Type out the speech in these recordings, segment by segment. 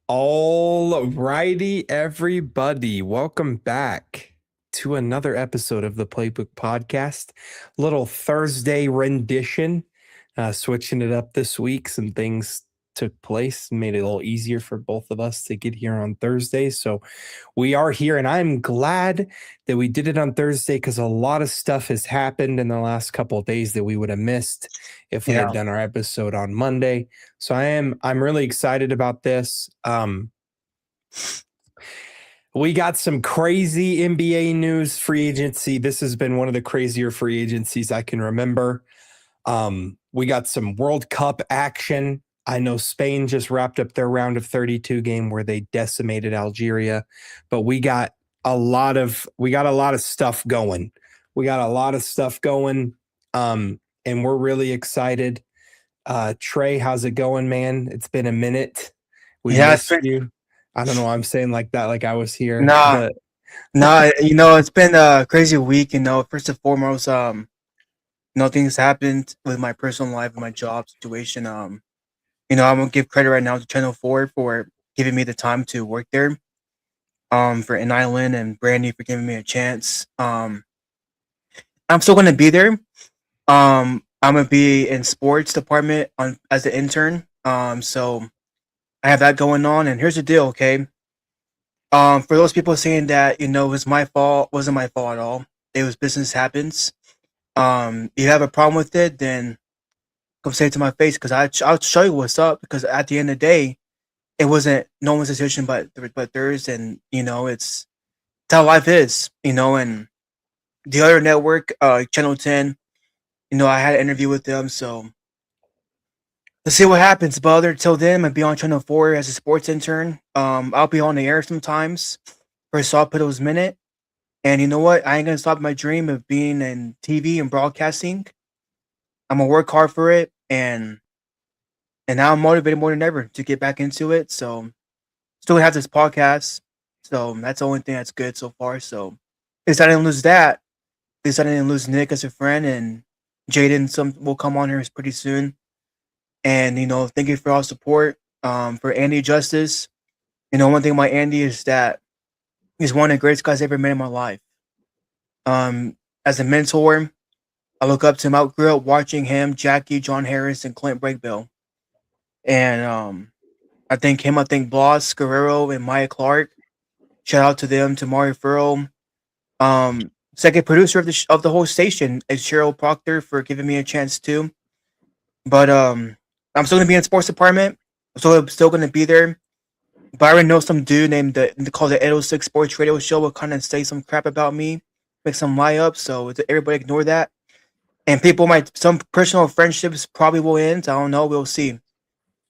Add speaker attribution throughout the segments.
Speaker 1: All righty, everybody. Welcome back to another episode of the Playbook Podcast. Little Thursday rendition. Switching it up this week. Some things took place, made it a little easier for both of us to get here on Thursday. So we are here, and I'm glad that we did it on Thursday because a lot of stuff has happened in the last couple of days that we would have missed if we had
Speaker 2: Yeah.
Speaker 1: done our episode on Monday. So I'm really excited about this. We got some crazy NBA news, free agency. This has been one of the crazier free agencies I can remember. We got some World Cup action. I know Spain just wrapped up their round of 32 game where they decimated Algeria, but we got a lot of stuff going. We got a lot of stuff going. And we're really excited. Trey, how's it going, man? It's been a minute. We
Speaker 2: Yeah,
Speaker 1: missed you. I don't know why I'm saying like that, like I was here,
Speaker 2: nah,
Speaker 1: but
Speaker 2: nah, it's been a crazy week, first and foremost, things happened with my personal life and my job situation. I'm gonna give credit right now to Channel 4 for giving me the time to work there. For N Island and Brandy for giving me a chance. I'm still gonna be there. I'm gonna be in sports department on as an intern. So I have that going on, and here's the deal, okay? For those people saying that, it was my fault, wasn't my fault at all. It was business happens. You have a problem with it, then come say it to my face because I'll show you what's up. Because at the end of the day, it wasn't no one's decision but theirs, and it's how life is, And the other network, Channel 10, I had an interview with them, so let's see what happens. But till then, I'll be on Channel 4 as a sports intern. I'll be on the air sometimes for Saw Piddle's Minute. And you know what? I ain't gonna stop my dream of being in TV and broadcasting. I'm gonna work hard for it, and now I'm motivated more than ever to get back into it. So still have this podcast. So that's the only thing that's good so far. So at least I didn't lose that. At least I didn't lose Nick as a friend, and Jaden some will come on here pretty soon. And thank you for all support. For Andy Justice, one thing about Andy is that he's one of the greatest guys I ever met in my life. As a mentor, I look up to him. I grew up watching him, Jackie, John Harris, and Clint Breakbill. And I think Bloss, Guerrero, and Maya Clark. Shout out to them, to Mario Furrow. Second producer of the whole station is Cheryl Proctor for giving me a chance too. But I'm still gonna be in sports department. I'm still gonna be there. But I already know some dude named called the 806 Sports Radio Show will kind of say some crap about me, make some lie up. So everybody ignore that. And some personal friendships probably will end. I don't know. We'll see.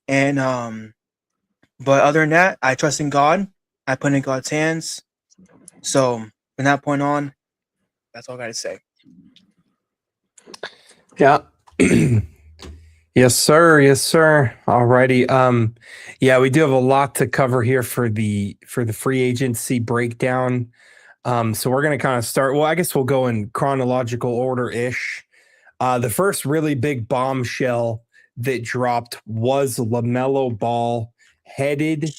Speaker 2: And but other than that, I trust in God. I put in God's hands. So from that point on, that's all I gotta say.
Speaker 1: yeah. Yes, sir. Yes, sir. Alrighty. Yeah, we do have a lot to cover here for the free agency breakdown. So we're gonna kind of start. Well, I guess we'll go in chronological order ish. The first really big bombshell that dropped was LaMelo Ball headed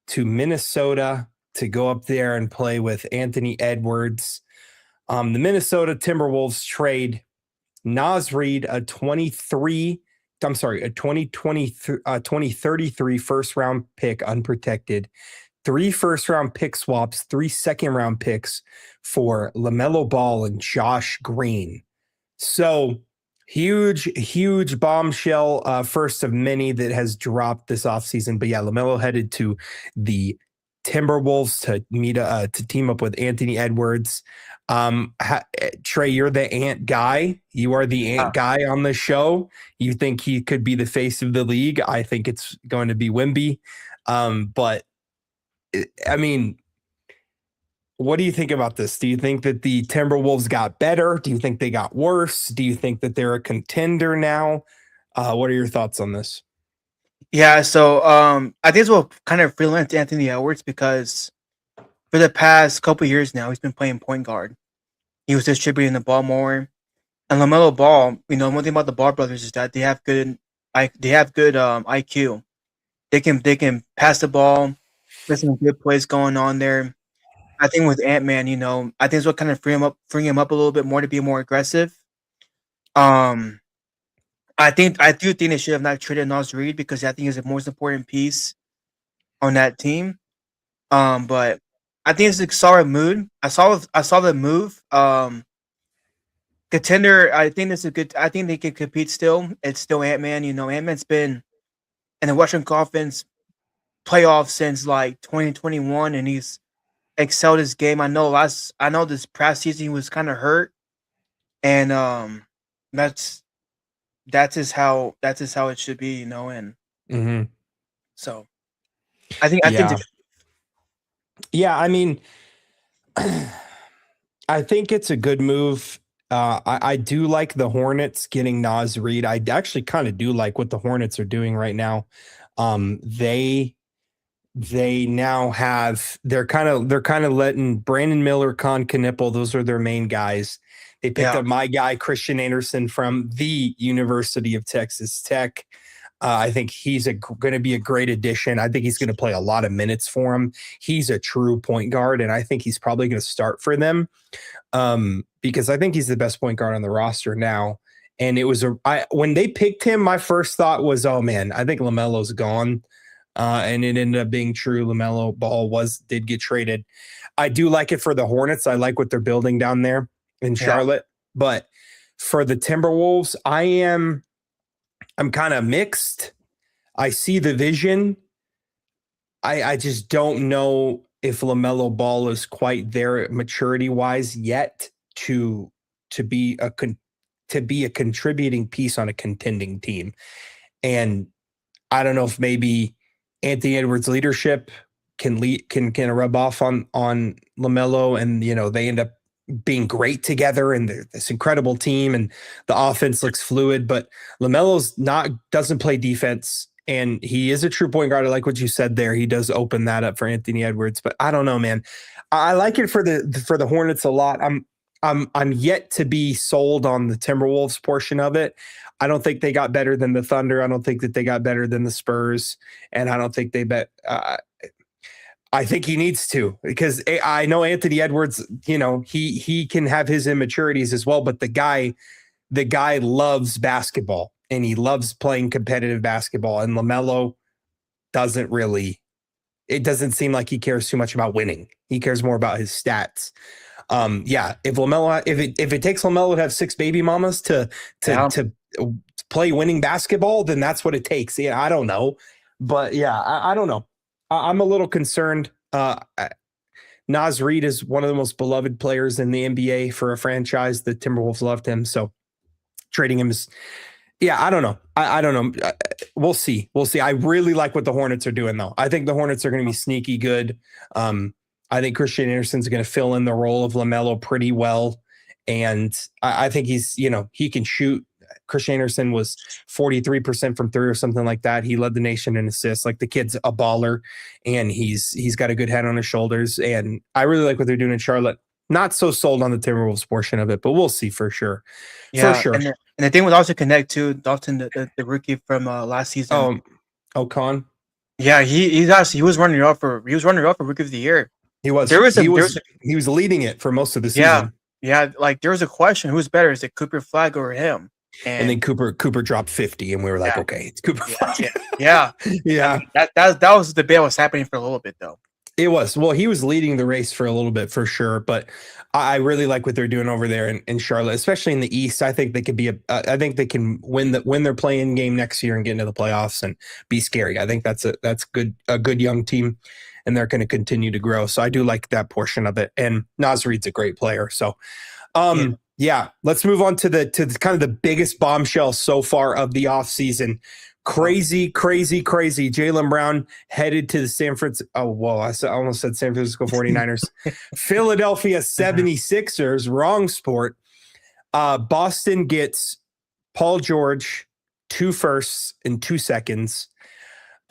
Speaker 1: to Minnesota to go up there and play with Anthony Edwards. The Minnesota Timberwolves trade Naz Reid, a 2033 first round pick unprotected, 3 first round pick swaps, 3 second round picks for LaMelo Ball and Josh Green. So huge bombshell, first of many that has dropped this offseason. But yeah, LaMelo headed to the Timberwolves to team up with Anthony Edwards. Trey, you're the Ant guy. You are the Ant guy on the show. You think he could be the face of the league? I think it's going to be Wimby. But I mean, what do you think about this? Do you think that the Timberwolves got better? Do you think they got worse? Do you think that they're a contender now? What are your thoughts on this?
Speaker 2: Yeah, so I think we'll kind of freelance Anthony Edwards because for the past couple years now he's been playing point guard. He was distributing the ball more. And LaMelo Ball, one thing about the Ball brothers is that they have good IQ. they can pass the ball. There's some good plays going on there. I think with Ant-Man, I think it's what kind of freeing him up a little bit more to be more aggressive. Um, I do think they should have not traded Nas Reed because I think he's the most important piece on that team. But I think it's a solid mood. I saw the move. Contender. I think it's a good. I think they can compete still. It's still Ant-Man. Ant-Man's been in the Western Conference playoffs since like 2021, and he's excelled his game. I know this past season he was kind of hurt, and that's that's just how it should be, and
Speaker 1: Hmm.
Speaker 2: so I think
Speaker 1: Yeah. Yeah. I mean, I think it's a good move. I do like the Hornets getting Nas Reed. I actually kind of do like what the Hornets are doing right now. They now have they're kind of letting Brandon Miller, Con Knipple, those are their main guys. They picked
Speaker 2: yeah,
Speaker 1: up my guy Christian Anderson from the University of Texas Tech. I think he's going to be a great addition. I think he's going to play a lot of minutes for him. He's a true point guard, and I think he's probably going to start for them because I think he's the best point guard on the roster now. And it was when they picked him, my first thought was, oh man, I think LaMelo's gone. And it ended up being true. LaMelo Ball did get traded. I do like it for the Hornets. I like what they're building down there in
Speaker 2: yeah,
Speaker 1: Charlotte. But for the Timberwolves, I'm kind of mixed. I see the vision. I just don't know if LaMelo Ball is quite there maturity wise yet to be a contributing piece on a contending team. And I don't know if maybe Anthony Edwards' leadership can rub off on LaMelo, and they end up being great together, and they're this incredible team, and the offense looks fluid. But LaMelo's doesn't play defense, and he is a true point guard. I like what you said there. He does open that up for Anthony Edwards, but I don't know, man. I like it for the Hornets a lot. I'm yet to be sold on the Timberwolves portion of it. I don't think they got better than the Thunder. I don't think that they got better than the Spurs, and I don't think they bet. I think he needs to, because I know Anthony Edwards. He can have his immaturities as well, but the guy loves basketball and he loves playing competitive basketball. And LaMelo doesn't really. It doesn't seem like he cares too much about winning. He cares more about his stats. If it takes LaMelo to have 6 baby mamas to
Speaker 2: yeah.
Speaker 1: play winning basketball, then that's what it takes. Yeah, I don't know, but yeah, I don't know. I'm a little concerned. Nas Reed is one of the most beloved players in the NBA for a franchise. The Timberwolves loved him, so trading him is. Yeah, I don't know. I don't know. We'll see. I really like what the Hornets are doing, though. I think the Hornets are going to be sneaky good. I think Christian Anderson's going to fill in the role of LaMelo pretty well. And I think he can shoot. Christian Anderson was 43% from three or something like that. He led the nation in assists. Like, the kid's a baller, and he's got a good head on his shoulders. And I really like what they're doing in Charlotte. Not so sold on the Timberwolves portion of it, but we'll see for sure.
Speaker 2: Yeah,
Speaker 1: For sure.
Speaker 2: and the thing with also connect to Dalton, the rookie from last season.
Speaker 1: Ocon.
Speaker 2: Yeah, he was running off for rookie of the year.
Speaker 1: He was. He was leading it for most of the season.
Speaker 2: Yeah. Like, there was a question: who's better? Is it Cooper Flag or him?
Speaker 1: And then Cooper dropped 50, and we were like, okay, it's Cooper Flag.
Speaker 2: Yeah. That was the debate was happening for a little bit, though.
Speaker 1: It was. Well, he was leading the race for a little bit, for sure. But I really like what they're doing over there in Charlotte, especially in the East. I think they could be I think they can win their play-in game next year and get into the playoffs and be scary. I think that's a good young team, and they're going to continue to grow. So I do like that portion of it. And Nas Reed's a great player. So, yeah, let's move on to kind of the biggest bombshell so far of the offseason. Crazy. Jaylen Brown headed to the San Francisco. Oh, whoa. I almost said San Francisco 49ers. Philadelphia 76ers, wrong sport. Boston gets Paul George, 2 firsts and 2 seconds.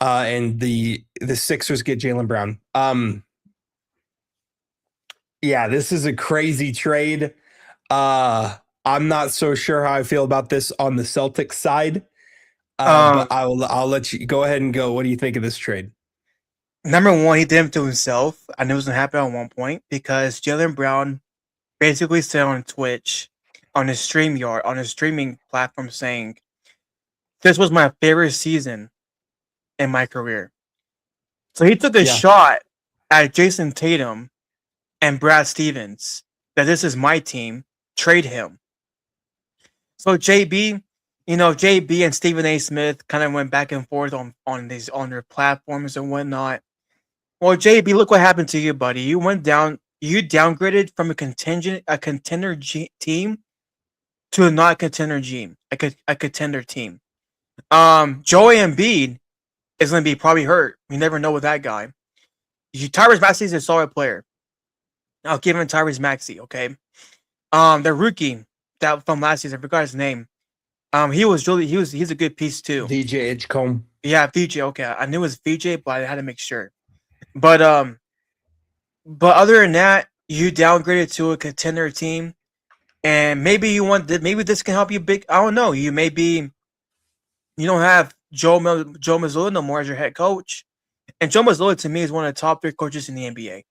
Speaker 1: And the Sixers get Jaylen Brown. Yeah, this is a crazy trade. I'm not so sure how I feel about this on the Celtics side. But I'll let you go ahead and go. What do you think of this trade?
Speaker 2: Number one, he did it to himself. I knew it was gonna happen at one point because Jaylen Brown basically said on Twitch, on his StreamYard, on his streaming platform, saying, "This was my favorite season in my career." So he took a
Speaker 1: Yeah.
Speaker 2: shot at Jason Tatum and Brad Stevens that this is my team. Trade him. So JB and Stephen A. Smith kind of went back and forth on their platforms and whatnot. Well, JB, look what happened to you, buddy. You went down. You downgraded from a contender team to a not contender team, a contender team. Joey Embiid is going to be probably hurt. You never know with that guy. Tyrese Maxey is a solid player. I'll give him Tyrese Maxey. Okay. The rookie that from last season, I forgot his name. He's a good piece too.
Speaker 1: VJ Edgecombe.
Speaker 2: Yeah, VJ. Okay, I knew it was VJ, but I had to make sure. But other than that, you downgraded to a contender team, and maybe maybe this can help you big. I don't know. You don't have Joe Mazzulla no more as your head coach, and Joe Mazzulla to me is one of the top 3 coaches in the NBA.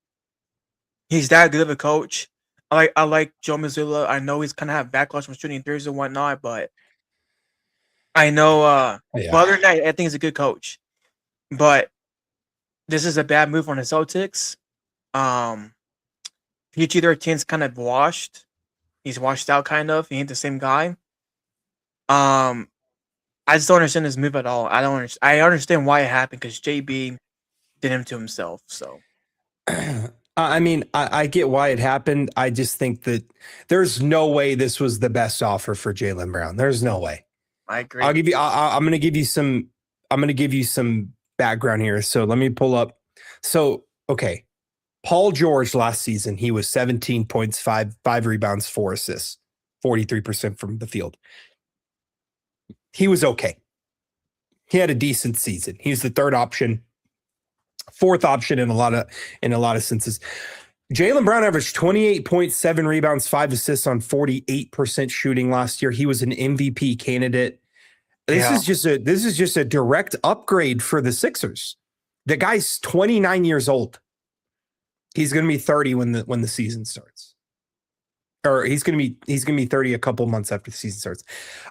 Speaker 2: He's that good of a coach. I like Joe Mazzulla. I know he's kind of have backlash from shooting threes and whatnot, but I know. But other than that, I think he's a good coach. But this is a bad move on the Celtics. PG-13's kind of washed. He's washed out, kind of. He ain't the same guy. I just don't understand this move at all. I understand why it happened because JB did him to himself. So,
Speaker 1: I mean, I get why it happened. I just think that there's no way this was the best offer for Jaylen Brown. There's no way.
Speaker 2: I agree.
Speaker 1: I'm going to give you some. I'm going to give you some background here. So let me pull up. So okay, Paul George last season he was 17 points, 5 rebounds, 4 assists, 43% from the field. He was okay. He had a decent season. He's the 3rd option, 4th option in a lot of senses. Jaylen Brown averaged 28.7 rebounds, 5 assists on 48% shooting last year. He was an MVP candidate. This is just a direct upgrade for the Sixers. The guy's 29 years old. He's going to be 30 when the season starts. Or he's going to be 30 a couple months after the season starts.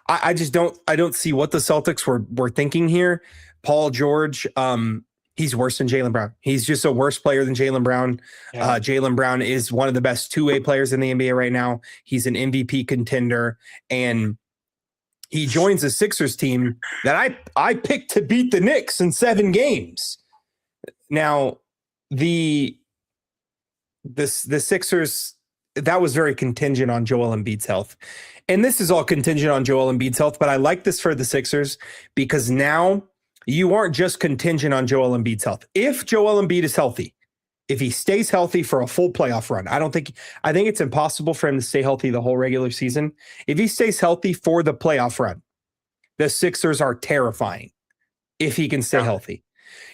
Speaker 1: I don't see what the Celtics were thinking here. Paul George, he's worse than Jaylen Brown. He's just a worse player than Jaylen Brown. Yeah. Jaylen Brown is one of the best two-way players in the NBA right now. He's an MVP contender, and he joins the Sixers team that I picked to beat the Knicks in 7 games. Now, the Sixers, that was very contingent on Joel Embiid's health. And this is all contingent on Joel Embiid's health, but I like this for the Sixers because now you aren't just contingent on Joel Embiid's health. If Joel Embiid is healthy, if he stays healthy for a full playoff run, I think it's impossible for him to stay healthy the whole regular season. If he stays healthy for the playoff run, the Sixers are terrifying if he can stay healthy.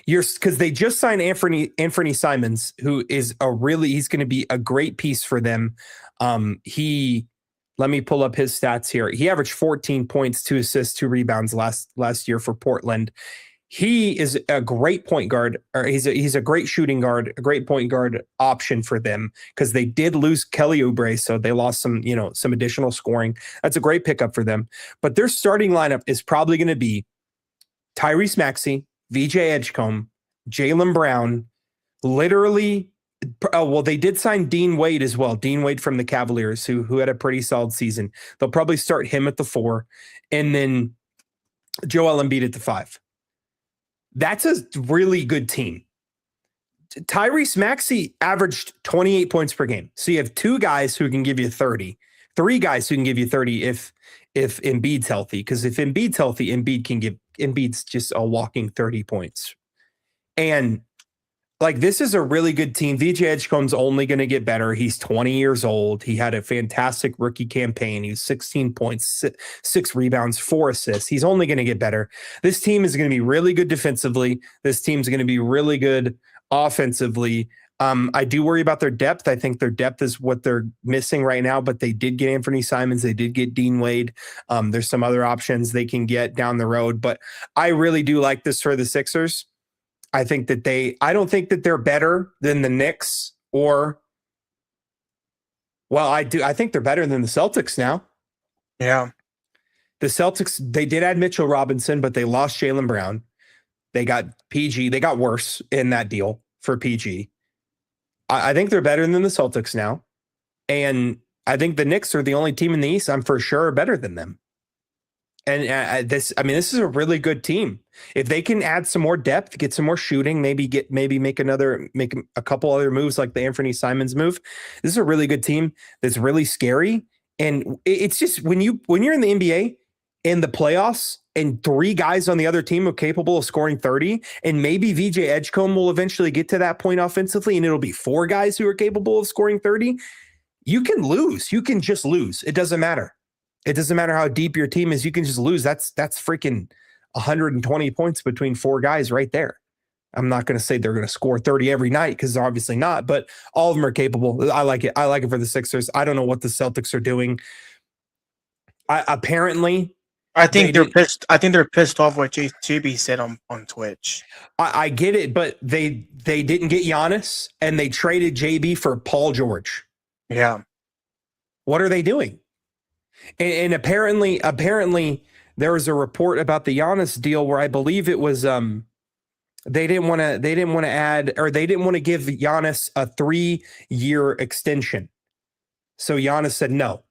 Speaker 1: Because they just signed Anthony Simons, who is he's going to be a great piece for them. Let me pull up his stats here. He averaged 14 points, 2 assists, 2 rebounds last year for Portland. He is a great point guard, or he's a great shooting guard, a great point guard option for them because they did lose Kelly Oubre, so they lost some additional scoring. That's a great pickup for them. But their starting lineup is probably going to be Tyrese Maxey, VJ Edgecombe, Jaylen Brown, literally. Well, they did sign Dean Wade as well. Dean Wade from the Cavaliers, who had a pretty solid season. They'll probably start him at the 4, and then Joel Embiid at the 5. That's a really good team. Tyrese Maxey averaged 28 points per game. So you have 2 guys who can give you 30, 3 guys who can give you 30 if Embiid's healthy. Because if Embiid's healthy, Embiid's just a walking 30 points. And this is a really good team. VJ Edgecombe's only going to get better. He's 20 years old. He had a fantastic rookie campaign. He was 16 points, 6 rebounds, 4 assists. He's only going to get better. This team is going to be really good defensively. This team's going to be really good offensively. I do worry about their depth. I think their depth is what they're missing right now, but they did get Anthony Simons. They did get Dean Wade. There's some other options they can get down the road, but I really do like this for the Sixers. I think that I don't think that they're better than the Knicks I think they're better than the Celtics now.
Speaker 2: Yeah.
Speaker 1: The Celtics, they did add Mitchell Robinson, but they lost Jaylen Brown. They got PG. They got worse in that deal for PG. I think they're better than the Celtics now. And I think the Knicks are the only team in the East I'm for sure better than them. And this is a really good team. If they can add some more depth, get some more shooting, maybe make a couple other moves like the Anthony Simons move. This is a really good team that's really scary. And it's just when you're in the NBA in the playoffs and three guys on the other team are capable of scoring 30, and maybe VJ Edgecombe will eventually get to that point offensively, and it'll be four guys who are capable of scoring 30. You can lose. You can just lose. It doesn't matter. It doesn't matter how deep your team is. You can just lose. That's freaking 120 points between four guys right there. I'm not going to say they're going to score 30 every night because they're obviously not, but all of them are capable. I like it. I like it for the Sixers. I don't know what the Celtics are doing. I think
Speaker 2: they're pissed. I think they're pissed off what JB said on Twitch.
Speaker 1: I get it, but they didn't get Giannis and they traded JB for Paul George.
Speaker 2: Yeah.
Speaker 1: What are they doing? And apparently there was a report about the Giannis deal where I believe it was they didn't want to give Giannis a 3-year extension. So Giannis said no.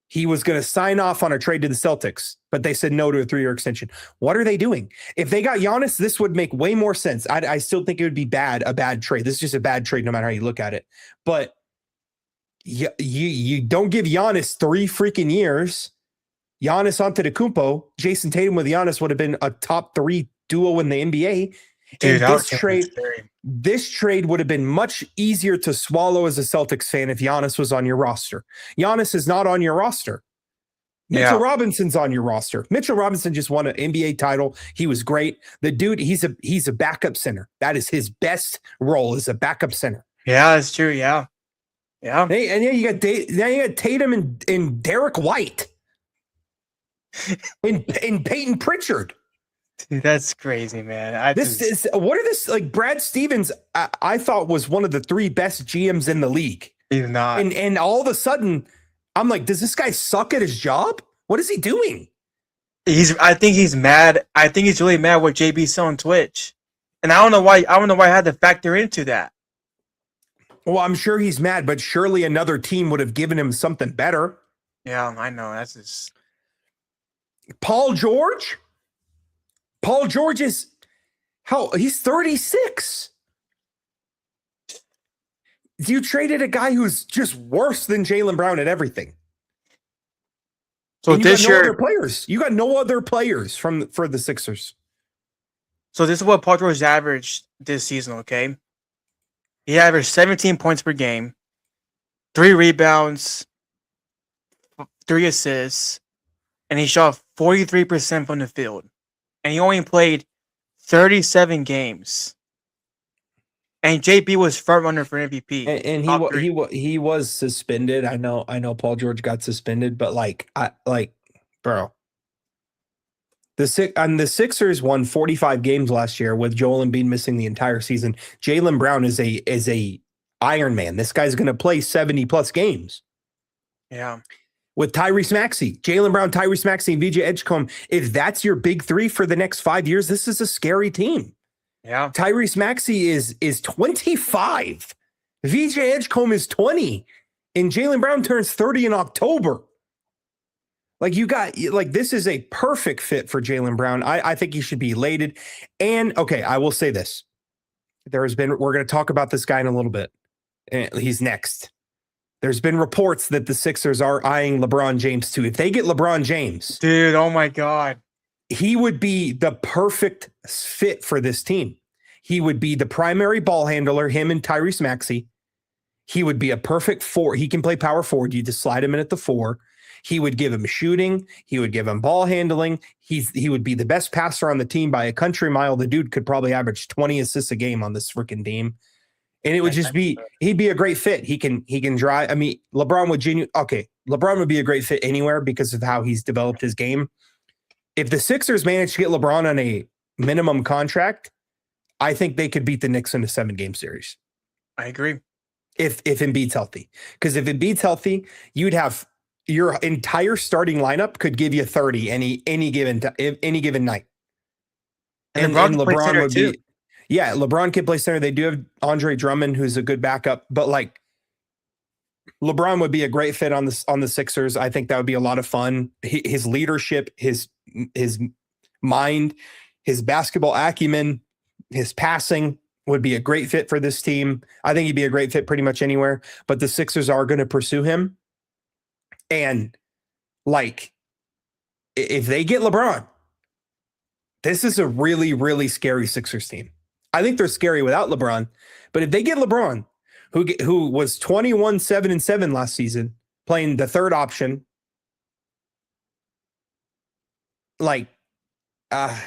Speaker 1: He was going to sign off on a trade to the Celtics, but they said no to a 3-year extension. What are they doing? If they got Giannis, this would make way more sense. I still think it would be a bad trade. This is just a bad trade no matter how you look at it. But you don't give Giannis 3 freaking years. Giannis Antetokounmpo, Jason Tatum with Giannis would have been a top 3 duo in the NBA.
Speaker 2: Dude,
Speaker 1: and this trade would have been much easier to swallow as a Celtics fan if Giannis was on your roster. Giannis is not on your roster. Mitchell Robinson's on your roster. Mitchell Robinson just won an NBA title. He was great. The dude, he's a backup center. That is his best role, as a backup center.
Speaker 2: Yeah, that's true. Yeah. Yeah.
Speaker 1: Hey, and you got Tatum and Derek White. and Peyton Pritchard.
Speaker 2: Dude, that's crazy, man.
Speaker 1: Brad Stevens, I thought was one of the 3 best GMs in the league.
Speaker 2: He's not.
Speaker 1: And all of a sudden, I'm like, does this guy suck at his job? What is he doing?
Speaker 2: I think he's mad. I think he's really mad what JB said on Twitch. And I don't know why I had to factor into that.
Speaker 1: Well, I'm sure he's mad, but surely another team would have given him something better.
Speaker 2: Yeah, I know. That's just
Speaker 1: Paul George? Paul George is he's 36. You traded a guy who's just worse than Jaylen Brown at everything.
Speaker 2: So this year,
Speaker 1: you got no other players for the Sixers.
Speaker 2: So this is what Paul George averaged this season, okay? He averaged 17 points per game, 3 rebounds, 3 assists, and he shot 43% from the field. And he only played 37 games. And JB was front runner for MVP.
Speaker 1: And he was suspended. I know Paul George got suspended, but bro. The Sixers won 45 games last year with Joel Embiid missing the entire season. Jaylen Brown is a Iron Man. This guy's going to play 70 plus games.
Speaker 2: Yeah. With
Speaker 1: Tyrese Maxey, Jaylen Brown, Tyrese Maxey, and VJ Edgecombe. If that's your big 3 for the next 5 years, this is a scary team.
Speaker 2: Yeah.
Speaker 1: Tyrese Maxey is 25. VJ Edgecombe is 20. And Jaylen Brown turns 30 in October. This is a perfect fit for Jaylen Brown. I think he should be elated. And okay, I will say this. We're going to talk about this guy in a little bit. He's next. There's been reports that the Sixers are eyeing LeBron James too. If they get LeBron James,
Speaker 2: dude, oh my God,
Speaker 1: he would be the perfect fit for this team. He would be the primary ball handler, him and Tyrese Maxey. He would be a perfect 4. He can play power forward. You just slide him in at the 4. He would give him shooting. He would give him ball handling. He would be the best passer on the team by a country mile. The dude could probably average 20 assists a game on this freaking team. And it would just be he'd be a great fit. He can drive. I mean, LeBron would be a great fit anywhere because of how he's developed his game. If the Sixers manage to get LeBron on a minimum contract, I think they could beat the Knicks in a 7-game series.
Speaker 2: I agree.
Speaker 1: If Embiid's healthy. Because if Embiid's healthy, you'd have your entire starting lineup could give you 30 any given night. And LeBron would be LeBron can play center. They do have Andre Drummond, who's a good backup, but like LeBron would be a great fit on the Sixers. I think that would be a lot of fun. His leadership, his mind, his basketball acumen, his passing would be a great fit for this team. I think he'd be a great fit pretty much anywhere, but the Sixers are going to pursue him. And like, if they get LeBron, this is a really, really scary Sixers team. I think they're scary without LeBron, but if they get LeBron, who was 21-7-7 last season, playing the third option, like, and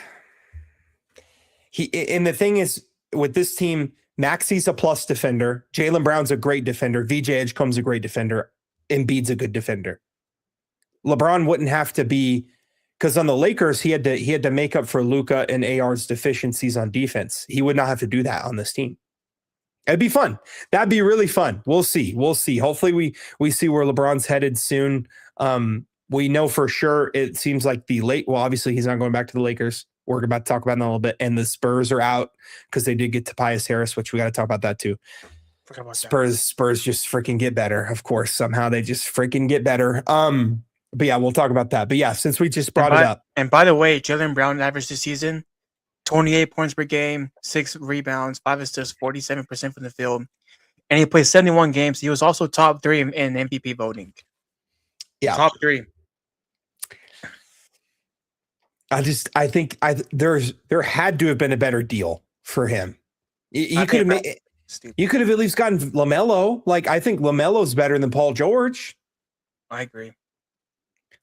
Speaker 1: the thing is with this team, Maxi's a plus defender, Jaylen Brown's a great defender, VJ Edgecombe's a great defender, Embiid's a good defender. LeBron wouldn't have to be. Because on the Lakers, he had to make up for Luka and AR's deficiencies on defense. He would not have to do that on this team. It'd be fun. That'd be really fun. We'll see. Hopefully we see where LeBron's headed soon. We know for sure it seems like obviously he's not going back to the Lakers. We're about to talk about that in a little bit. And the Spurs are out because they did get Tobias Harris, which we got to talk about that too. Spurs just freaking get better. Of course, somehow they just freaking get better. But yeah, we'll talk about that. But yeah, since we just brought it up.
Speaker 2: And by the way, Jaylen Brown averaged this season 28 points per game, 6 rebounds, 5 assists, 47% from the field. And he played 71 games. He was also top 3 in MVP voting.
Speaker 1: Yeah.
Speaker 2: Top 3.
Speaker 1: I think there had to have been a better deal for him. You could have at least gotten LaMelo. Like, I think LaMelo's better than Paul George.
Speaker 2: I agree.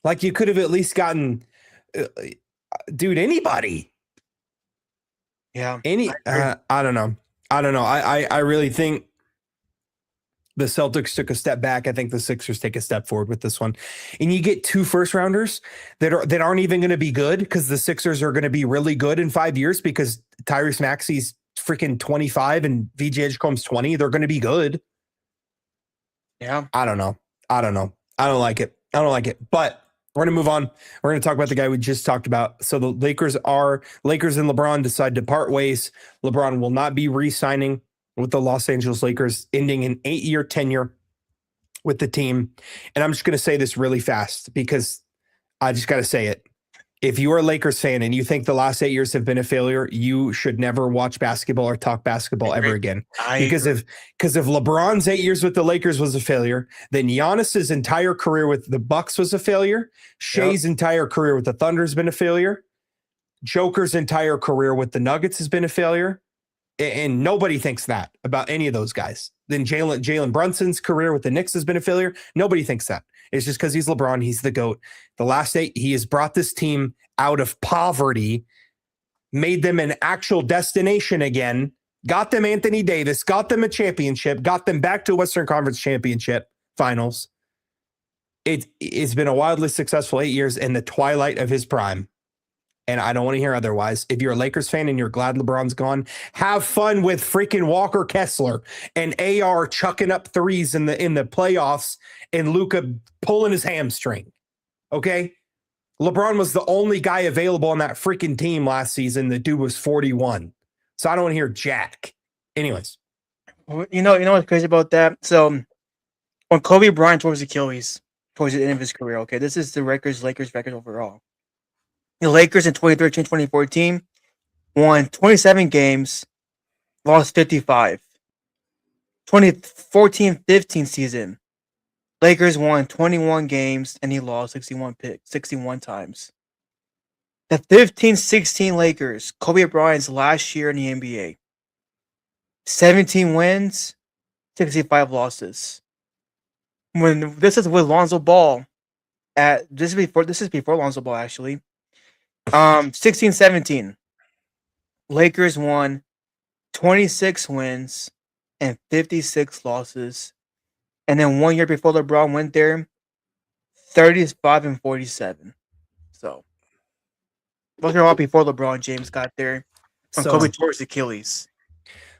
Speaker 1: Like, you could have at least gotten, anybody.
Speaker 2: Yeah.
Speaker 1: I don't know. I really think the Celtics took a step back. I think the Sixers take a step forward with this one. And you get 2 first-rounders that aren't even going to be good because the Sixers are going to be really good in 5 years because Tyrese Maxey's freaking 25 and VJ Edgecombe's 20. They're going to be good.
Speaker 2: Yeah.
Speaker 1: I don't know. I don't like it. But we're going to move on. We're going to talk about the guy we just talked about. So the Lakers and LeBron decide to part ways. LeBron will not be re-signing with the Los Angeles Lakers, ending an 8-year tenure with the team. And I'm just going to say this really fast because I just got to say it. If you are a Lakers fan and you think the last 8 years have been a failure, you should never watch basketball or talk basketball ever again. Because if LeBron's 8 years with the Lakers was a failure, then Giannis's entire career with the Bucks was a failure. Shea's entire career with the Thunder has been a failure. Joker's entire career with the Nuggets has been a failure. And nobody thinks that about any of those guys. Then Jalen Brunson's career with the Knicks has been a failure. Nobody thinks that. It's just because he's LeBron. He's the GOAT. The last 8, he has brought this team out of poverty, made them an actual destination again, got them Anthony Davis, got them a championship, got them back to a Western Conference championship finals. It's been a wildly successful 8 years in the twilight of his prime. And I don't want to hear otherwise. If you're a Lakers fan and you're glad LeBron's gone, have fun with freaking Walker Kessler and AR chucking up threes in the playoffs and Luka pulling his hamstring. Okay? LeBron was the only guy available on that freaking team last season. The dude was 41. So I don't want to hear jack. Anyways.
Speaker 2: You know what's crazy about that? So when Kobe Bryant tore his Achilles towards the end of his career, okay, this is the Lakers record overall. The Lakers in 2013-2014 won 27 games, lost 55. 2014-15 season, Lakers won 21 games and he lost 61 times. The 15-16 Lakers, Kobe Bryant's last year in the NBA, 17 wins, 65 losses. When this is with Lonzo Ball, this is before Lonzo Ball actually. 16-17, Lakers won 26 wins and 56 losses. And then 1 year before LeBron went there, 35 and 47. So those are all before LeBron James got there. When Kobe tore his Achilles.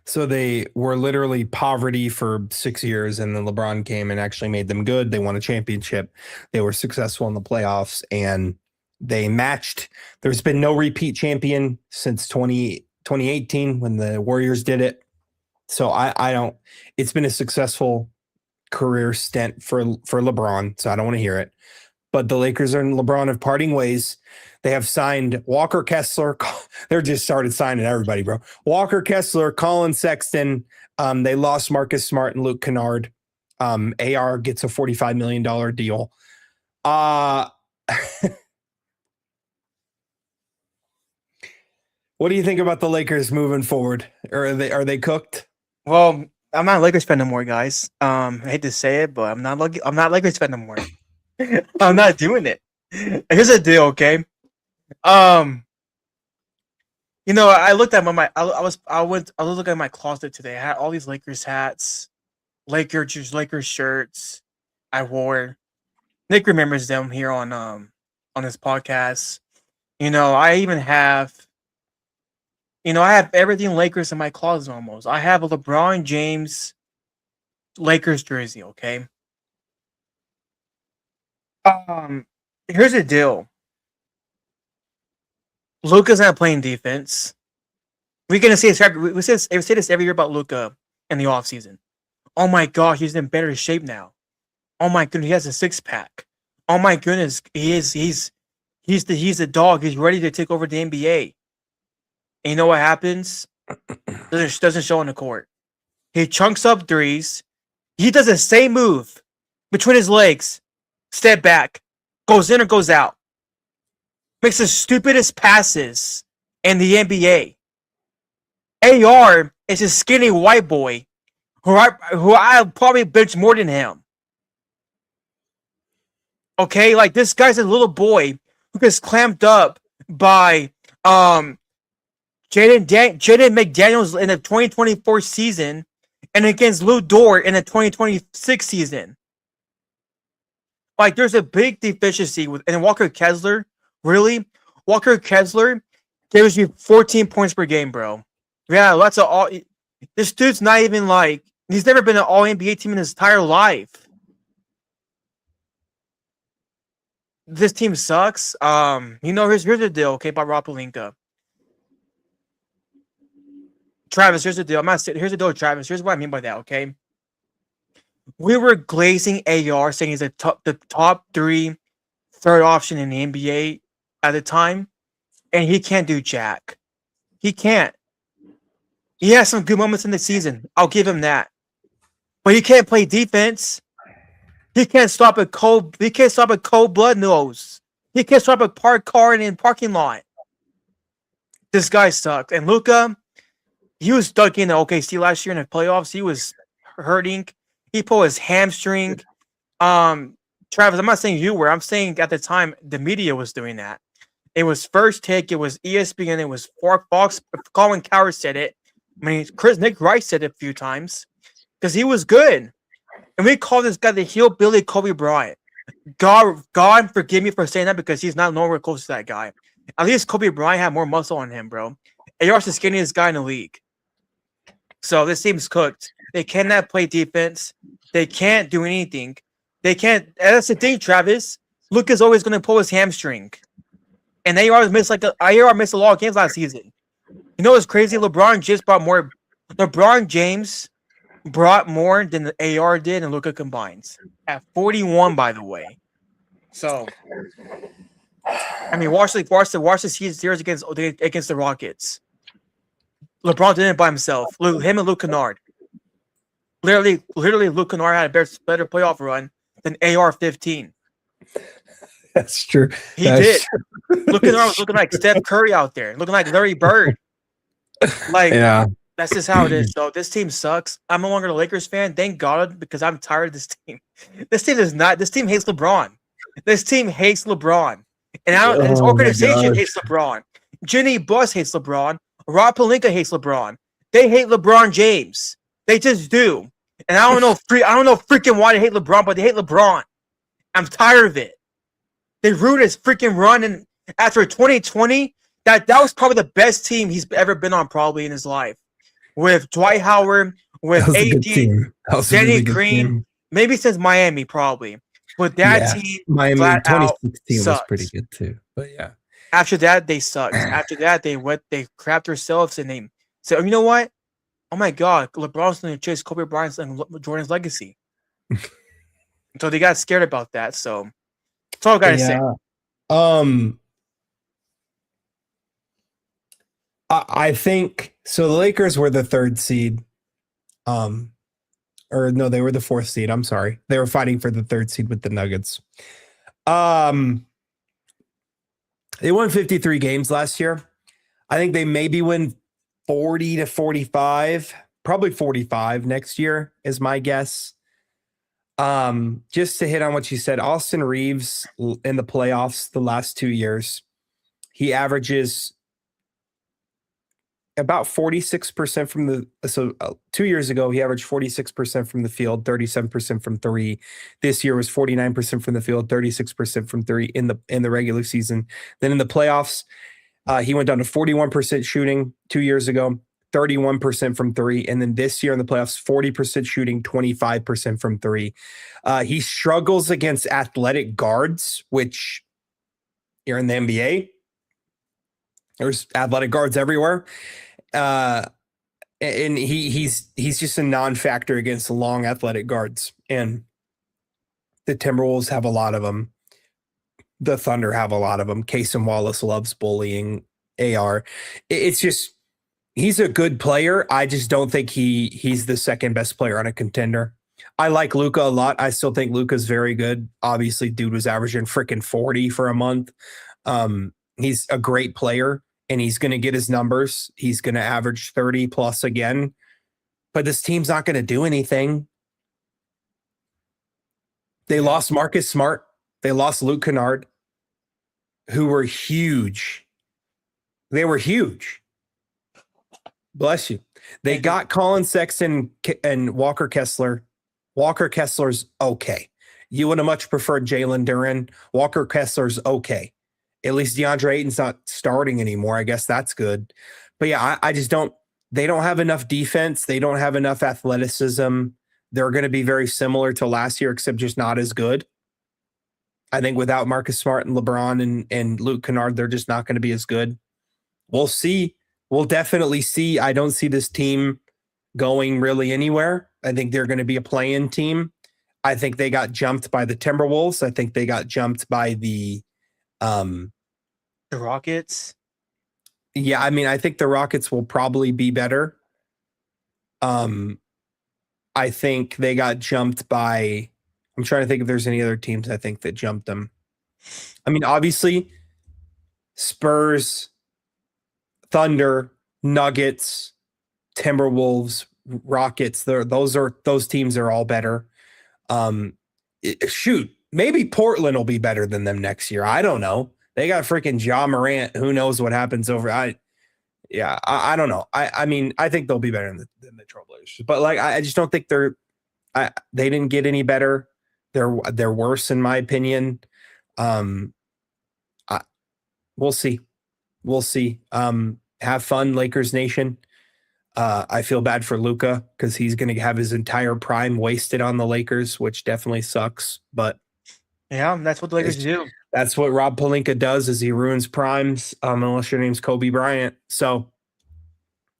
Speaker 1: So they were literally poverty for 6 years, and then LeBron came and actually made them good. They won a championship. They were successful in the playoffs, and they matched. There's been no repeat champion since 2018 when the Warriors did it. So I don't. It's been a successful career stint for LeBron, so I don't want to hear it. But the Lakers and LeBron have parting ways. They have signed Walker Kessler. They're just started signing everybody, bro. Walker Kessler, Colin Sexton. They lost Marcus Smart and Luke Kennard. AR gets a $45 million deal. What do you think about the Lakers moving forward? Or are they cooked?
Speaker 2: Well, I'm not a Lakers fan no more, guys. I hate to say it, but I'm not Lakers fan no more. I'm not doing it. Here's the deal, okay? You know, I looked at I was looking at my closet today. I had all these Lakers hats, Lakers shirts I wore. Nick remembers them here on this podcast. You know, I even have I have everything Lakers in my closet almost. I have a LeBron James Lakers jersey, okay? Here's the deal. Luka's not playing defense. We say this every year about Luka in the offseason. Oh my gosh, he's in better shape now. Oh my goodness, he has a 6-pack. Oh my goodness, he's the dog. He's ready to take over the NBA. And you know what happens? Doesn't show on the court. He chunks up threes. He does the same move between his legs. Step back. Goes in or goes out. Makes the stupidest passes in the NBA. AR is a skinny white boy who I probably bench more than him. Okay, like this guy's a little boy who gets clamped up by Jaden McDaniels in the 2024 season and against Lou Dort in the 2026 season. Like, there's a big deficiency and Walker Kessler. Really, Walker Kessler gives you 14 points per game, bro. Yeah, that's all. This dude's not even like he's never been an All NBA team in his entire life. This team sucks. Here's the deal, okay, about Rob Pelinka. Travis, here's the deal. Here's the deal, Travis. Here's what I mean by that, okay? We were glazing AR, saying he's the top 3 third option in the NBA at the time, and he can't do jack. He can't. He has some good moments in the season. I'll give him that. But he can't play defense. He can't stop a cold blood nose. He can't stop a parked car in a parking lot. This guy sucks. And Luka, he was stuck in the OKC last year in the playoffs. He was hurting. He pulled his hamstring. Travis, I'm not saying you were. I'm saying at the time the media was doing that. It was First Take. It was ESPN. It was Fox. Colin Cowherd said it. I mean, Nick Rice said it a few times because he was good. And we call this guy the hillbilly Kobe Bryant. God forgive me for saying that because he's not nowhere close to that guy. At least Kobe Bryant had more muscle on him, bro. AR's the skinniest guy in the league. So this team's cooked. They cannot play defense. They can't do anything. They can't. That's the thing, Travis. Luka's always going to pull his hamstring. And AR missed a lot of games last season. You know what's crazy? LeBron James brought more than the AR did and Luka combines at 41, by the way. So, I mean, watch the series against the Rockets. LeBron did it by himself. Him and Luke Kennard. Literally, Luke Kennard had a better playoff run than AR-15.
Speaker 1: That's true.
Speaker 2: He did. Luke Kennard was looking like Steph Curry out there, looking like Larry Bird. Like, yeah. That's just how it is. So this team sucks. I'm no longer a Lakers fan. Thank God, because I'm tired of this team. This team hates LeBron. This team hates LeBron. And his organization hates LeBron. Jenny Buss hates LeBron. Rob Pelinka hates LeBron. They hate LeBron James. They just do. And I don't know freaking why they hate LeBron, but they hate LeBron. I'm tired of it. They ruined his freaking run, and after 2020, that was probably the best team he's ever been on probably in his life. With Dwight Howard,
Speaker 1: That
Speaker 2: with
Speaker 1: was a good
Speaker 2: AD,
Speaker 1: team. That was a
Speaker 2: Danny
Speaker 1: really good
Speaker 2: Green,
Speaker 1: team.
Speaker 2: maybe since Miami probably. But that
Speaker 1: Yeah,
Speaker 2: team
Speaker 1: Miami
Speaker 2: flat out
Speaker 1: 2016 was pretty
Speaker 2: sucks.
Speaker 1: good too. But yeah,
Speaker 2: After that, they sucked. After that, they crapped themselves and they said, "Oh, you know what? Oh my God, LeBron's going to chase Kobe Bryant's and Jordan's legacy." So they got scared about that. So that's all I gotta say.
Speaker 1: yeah. I think so. The Lakers were the third seed. Or no, they were the fourth seed. I'm sorry. They were fighting for the third seed with the Nuggets. They won 53 games last year. I think they maybe win 40 to 45, probably 45 next year is my guess. Just to hit on what you said, Austin Reeves in the playoffs the last 2 years, he averages about 46% from the 2 years ago he averaged 46% from the field, 37% from three. This year was 49% from the field, 36% from three in the regular season. Then in the playoffs, he went down to 41% shooting 2 years ago, 31% from three, and then this year in the playoffs 40% shooting, 25% from three. He struggles against athletic guards, which you're in the NBA, there's athletic guards everywhere. And he's just a non-factor against long athletic guards. And the Timberwolves have a lot of them. The Thunder have a lot of them. Cason Wallace loves bullying AR. It's just, he's a good player. I just don't think he's the second best player on a contender. I like Luka a lot. I still think Luka's very good. Obviously, dude was averaging freaking 40 for a month. He's a great player and he's going to get his numbers. He's going to average 30 plus again, but this team's not going to do anything. They lost Marcus Smart. They lost Luke Kennard, who were huge. They were huge. Bless you. They got Colin Sexton and Walker Kessler. Walker Kessler's okay. You would have much preferred Jalen Duren. Walker Kessler's okay. At least DeAndre Ayton's not starting anymore. I guess that's good. But yeah, I just don't. They don't have enough defense. They don't have enough athleticism. They're going to be very similar to last year, except just not as good. I think without Marcus Smart and LeBron and Luke Kennard, they're just not going to be as good. We'll see. We'll definitely see. I don't see this team going really anywhere. I think they're going to be a play-in team. I think they got jumped by the Timberwolves. I think they got jumped by the
Speaker 2: Rockets.
Speaker 1: Yeah, I mean, I think the Rockets will probably be better. I think they got jumped by, I'm trying to think if there's any other teams I think that jumped them. I mean, obviously, Spurs, Thunder, Nuggets, Timberwolves, Rockets, those teams are all better. Shoot, maybe Portland will be better than them next year. I don't know. They got freaking Ja Morant. Who knows what happens over? I don't know. I mean, I think they'll be better than the Trailblazers, but like, I just don't think they didn't get any better. They're worse in my opinion. We'll see. We'll see. Have fun, Lakers Nation. I feel bad for Luka because he's going to have his entire prime wasted on the Lakers, which definitely sucks. But
Speaker 2: yeah, that's what the Lakers do.
Speaker 1: That's what Rob Pelinka does, is he ruins primes, unless your name's Kobe Bryant. So,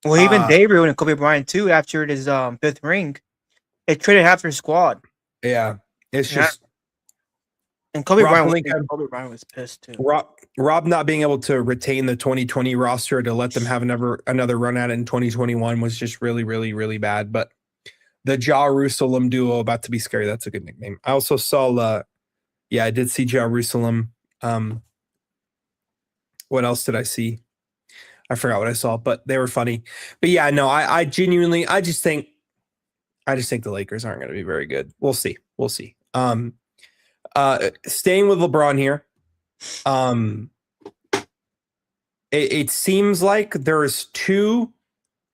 Speaker 2: well, even they ruined Kobe Bryant too after his fifth ring. They traded half their squad.
Speaker 1: Yeah, it's just.
Speaker 2: And Kobe Bryant was pissed too.
Speaker 1: Rob not being able to retain the 2020 roster to let them have another run at it in 2021 was just really, really, really bad. But the Jerusalem duo, about to be scary. That's a good nickname. I also saw, I did see Jerusalem. What else did I see? I forgot what I saw, but they were funny. But yeah, no, I genuinely, I just think the Lakers aren't going to be very good. We'll see. Staying with LeBron here. It seems like there's two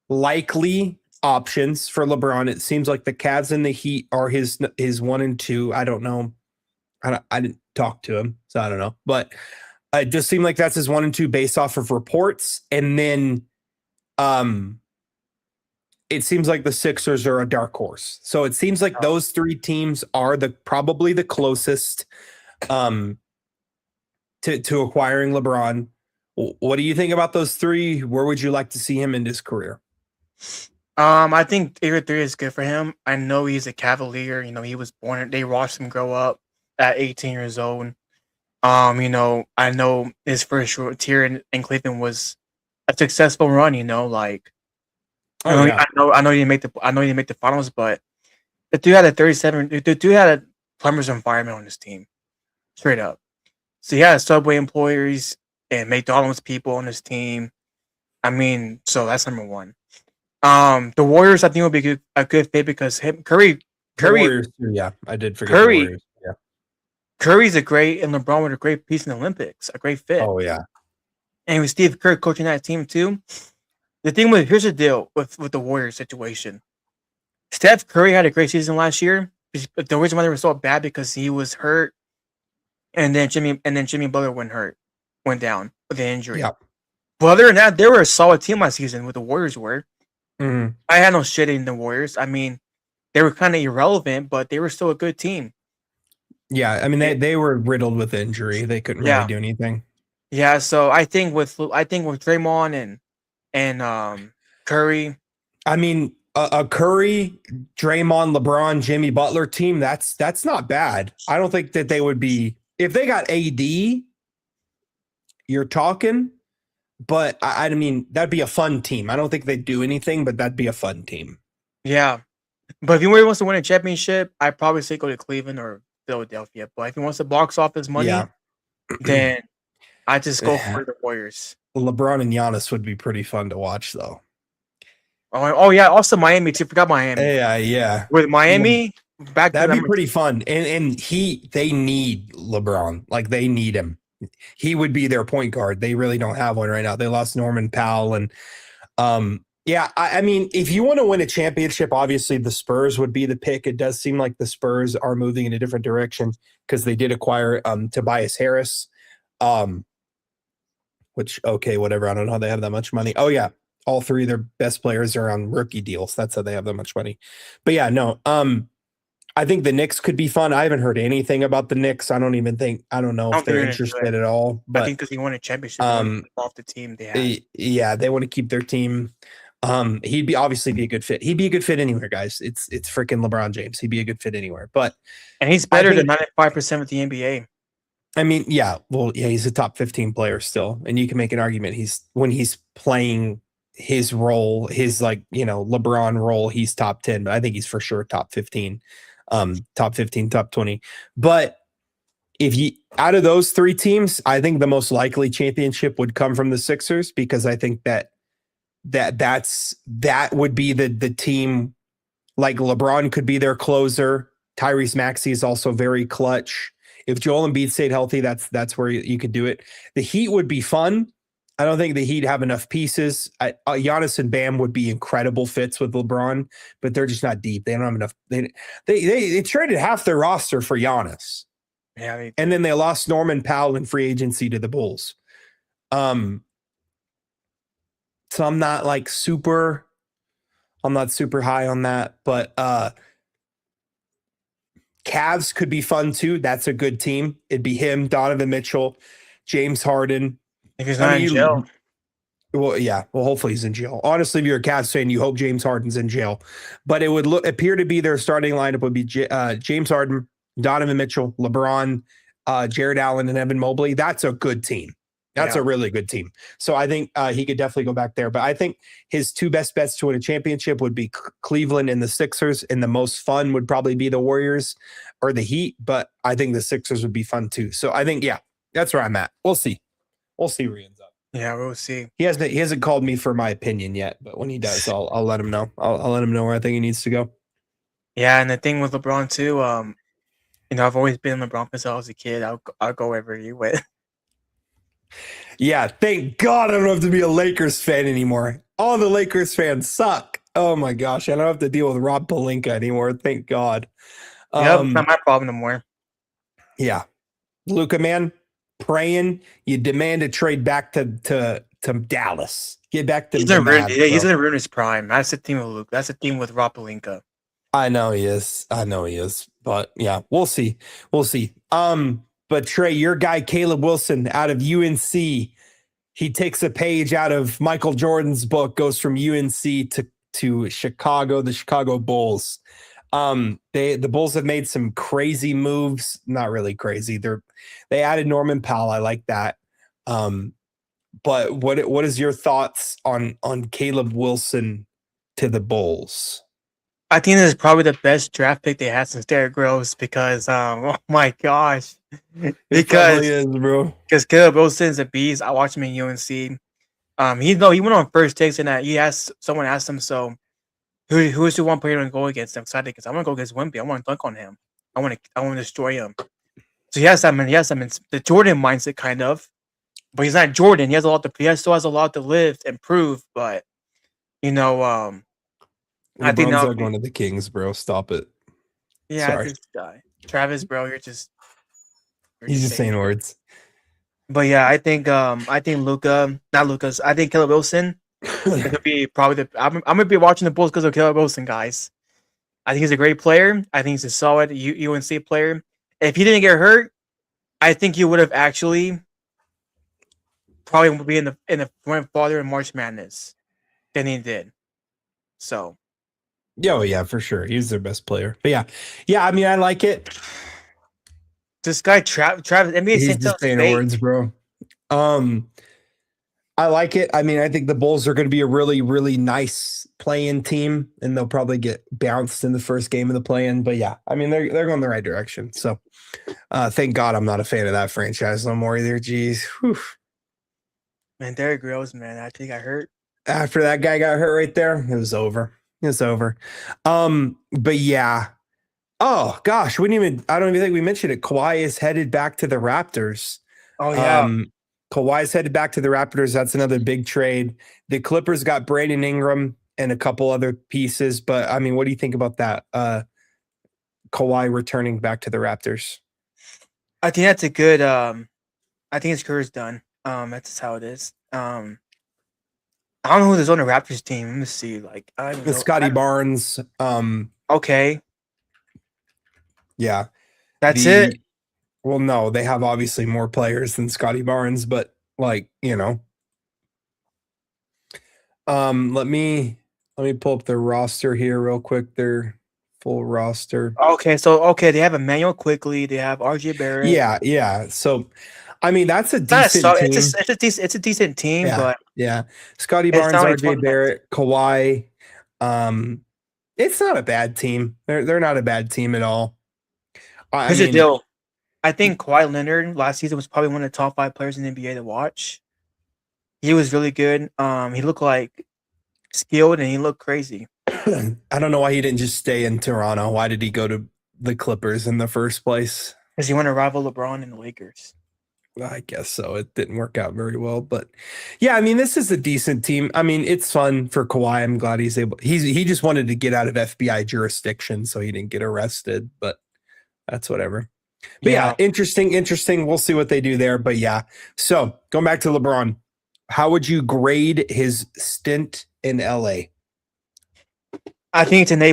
Speaker 1: likely options for LeBron. It seems like the Cavs and the Heat are his 1 and 2. I don't know. I didn't talk to him, so I don't know. But it just seemed like that's his 1 and 2 based off of reports. And then it seems like the Sixers are a dark horse. So it seems like those 3 teams are probably the closest to acquiring LeBron. What do you think about those 3? Where would you like to see him in his career?
Speaker 2: I think either 3 is good for him. I know he's a Cavalier. He was born. They watched him grow up at 18 years old. I know his first year in Cleveland was a successful run. I know he didn't make the finals, but the dude had a 37. The dude had a plumber's environment on his team, straight up. So he had Subway employees and McDonald's people on his team. So that's number 1. The Warriors, I think, would be a good fit because Curry.
Speaker 1: Warriors, yeah, I did forget
Speaker 2: Curry.
Speaker 1: The Warriors. Yeah.
Speaker 2: Curry's and LeBron were a great piece in the Olympics, a great fit.
Speaker 1: Oh yeah,
Speaker 2: and with Steve Kerr coaching that team too. Here's the deal with the Warriors situation. Steph Curry had a great season last year. The reason why they were so bad because he was hurt, and then Jimmy Butler went down with an injury.
Speaker 1: Yeah.
Speaker 2: But other than that, they were a solid team last season. With the Warriors were.
Speaker 1: Mm-hmm.
Speaker 2: I had no shit in the Warriors. They were kind of irrelevant, but they were still a good team.
Speaker 1: Yeah, they were riddled with injury. They couldn't really do anything.
Speaker 2: Yeah, so I think with Draymond and Curry.
Speaker 1: A Curry, Draymond, LeBron, Jimmy Butler team, that's not bad. I don't think that they would be if they got AD, you're talking, but that'd be a fun team. I don't think they'd do anything, but that'd be a fun team.
Speaker 2: Yeah. But if he really wants to win a championship, I'd probably say go to Cleveland or Philadelphia. But if he wants to box office money, then I just go for the Warriors.
Speaker 1: LeBron and Giannis would be pretty fun to watch, though.
Speaker 2: Oh yeah, also Miami too. Forgot Miami.
Speaker 1: Yeah.
Speaker 2: With Miami,
Speaker 1: that'd be pretty fun. And they need LeBron. Like they need him. He would be their point guard. They really don't have one right now. They lost Norman Powell and if you want to win a championship, obviously the Spurs would be the pick. It does seem like the Spurs are moving in a different direction because they did acquire Tobias Harris. Which, okay, whatever. I don't know how they have that much money. Oh, yeah. All 3 of their best players are on rookie deals. That's how they have that much money. But yeah, no. I think the Knicks could be fun. I haven't heard anything about the Knicks. I don't know if they're interested at all. But
Speaker 2: I think because he won a championship off the team they have.
Speaker 1: Yeah, they want to keep their team. He'd obviously be a good fit. He'd be a good fit anywhere, guys. It's freaking LeBron James. He'd be a good fit anywhere.
Speaker 2: And he's better than 95% of the NBA.
Speaker 1: He's a top 15 player still, and you can make an argument. When he's playing his role, his LeBron role, he's top 10, but I think he's for sure top 15, top 15, top 20. But out of those 3 teams, I think the most likely championship would come from the Sixers because I think that would be the team. Like LeBron could be their closer. Tyrese Maxey is also very clutch. If Joel Embiid stayed healthy, that's where you could do it. The Heat would be fun. I don't think the Heat have enough pieces. Giannis and Bam would be incredible fits with LeBron, but they're just not deep. They don't have enough. They traded half their roster for Giannis.
Speaker 2: Yeah,
Speaker 1: and then they lost Norman Powell in free agency to the Bulls. So I'm not super high on that, but Cavs could be fun too. That's a good team. It'd be him, Donovan Mitchell, James Harden.
Speaker 2: If he's not in jail.
Speaker 1: Well, yeah. Well, hopefully he's in jail. Honestly, if you're a Cavs fan, you hope James Harden's in jail. But it would appear to be their starting lineup would be James Harden, Donovan Mitchell, LeBron, Jared Allen, and Evan Mobley. That's a good team. That's a really good team. So I think he could definitely go back there. But I think his 2 best bets to win a championship would be Cleveland and the Sixers. And the most fun would probably be the Warriors or the Heat. But I think the Sixers would be fun too. So I think, that's where I'm at. We'll see. We'll see where he ends up.
Speaker 2: Yeah, we'll see.
Speaker 1: He hasn't called me for my opinion yet. But when he does, I'll let him know. I'll let him know where I think he needs to go.
Speaker 2: Yeah, and the thing with LeBron too, I've always been LeBron since I was a kid. I'll go wherever you went.
Speaker 1: Yeah, thank God I don't have to be a Lakers fan anymore. All the Lakers fans suck. Oh my gosh, I don't have to deal with Rob Pelinka anymore. Thank God.
Speaker 2: Yep, it's not
Speaker 1: Um,
Speaker 2: my problem no more.
Speaker 1: yeah, Luca, man, praying you demand a trade back to Dallas. Get back to
Speaker 2: He's
Speaker 1: the
Speaker 2: gonna ruin.
Speaker 1: Mavs,
Speaker 2: Yeah, he's
Speaker 1: bro.
Speaker 2: gonna ruin his prime. That's the team with Luke. That's the team with Rob Pelinka.
Speaker 1: I know he is. I know he is. But yeah, we'll see. We'll see. But Trey, your guy Caleb Wilson out of UNC, he takes a page out of Michael Jordan's book, goes from UNC to Chicago, the Chicago Bulls. The Bulls have made some crazy moves. Not really crazy. They added Norman Powell. I like that. But what is your thoughts on Caleb Wilson to the Bulls?
Speaker 2: I think this is probably the best draft pick they had since Derrick Rose because oh my gosh,
Speaker 1: It probably
Speaker 2: because
Speaker 1: is, bro.
Speaker 2: Caleb Wilson's a beast. I watched him in UNC. He went on first takes and that someone asked him, so who is the one player to go against? I'm excited because I want to go against Wimpy. I want to dunk on him. I want to destroy him. So the Jordan mindset kind of, but he's not Jordan. He still has a lot to live and prove. But you know, I think
Speaker 1: LeBron's
Speaker 2: now,
Speaker 1: not going to the Kings, bro. Stop it.
Speaker 2: yeah,
Speaker 1: Sorry.
Speaker 2: this guy, Travis, bro, you're
Speaker 1: He's
Speaker 2: just
Speaker 1: just saying words.
Speaker 2: But yeah, I think Luca, not Lucas. I think Caleb Wilson is gonna be probably I'm gonna be watching the Bulls because of Caleb Wilson, guys. I think he's a great player. I think he's a solid UNC player. If he didn't get hurt, I think he would have actually probably would be went farther in March Madness than he did. So
Speaker 1: Yeah, for sure. He's their best player. But yeah. I mean, I like it.
Speaker 2: this guy Travis NBA
Speaker 1: He's
Speaker 2: St.
Speaker 1: just saying words, bro. I like it. I mean, I think the Bulls are going to be a really, really nice play-in team, and they'll probably get bounced in the first game of the play-in. But yeah, I mean, they're going the right direction. So thank God I'm not a fan of that franchise no more either. Jeez. Whew.
Speaker 2: Man, Derrick Rose, man, I think I hurt.
Speaker 1: After that guy got hurt right there, it was over. It's over. But yeah. Oh gosh, I don't even think we mentioned it. Kawhi is headed back to the Raptors.
Speaker 2: Oh yeah.
Speaker 1: Kawhi's headed back to the Raptors. That's another big trade. The Clippers got Brandon Ingram and a couple other pieces, but I mean, what do you think about that? Kawhi returning back to the Raptors.
Speaker 2: I think that's a good I think his career's done. That's just how it is. I don't know who there's on the Raptors team. Let me see. Like I don't know.
Speaker 1: Scotty Barnes.
Speaker 2: Okay.
Speaker 1: Yeah.
Speaker 2: That's it.
Speaker 1: Well, no, they have obviously more players than Scotty Barnes, but like, let me pull up their roster here real quick. Their full roster.
Speaker 2: Okay, they have Emmanuel Quickly, they have RJ Barrett.
Speaker 1: Yeah. So I mean, that's a
Speaker 2: It's
Speaker 1: decent team.
Speaker 2: It's a decent team, but
Speaker 1: yeah. Scotty Barnes, RJ Barrett, Kawhi. It's not a bad team. They're not a bad team at all.
Speaker 2: Here's the deal. I think Kawhi Leonard last season was probably one of the top 5 players in the NBA to watch. He was really good. He looked like skilled and he looked crazy.
Speaker 1: I don't know why he didn't just stay in Toronto. Why did he go to the Clippers in the first place?
Speaker 2: Because he wanted to rival LeBron and the Lakers.
Speaker 1: I guess so. It didn't work out very well, but yeah, I mean, this is a decent team. I mean, it's fun for Kawhi. I'm glad he just wanted to get out of FBI jurisdiction, so he didn't get arrested, but that's whatever. But yeah, interesting. We'll see what they do there. But yeah, so going back to LeBron, how would you grade his stint in LA?
Speaker 2: I think it's an A+.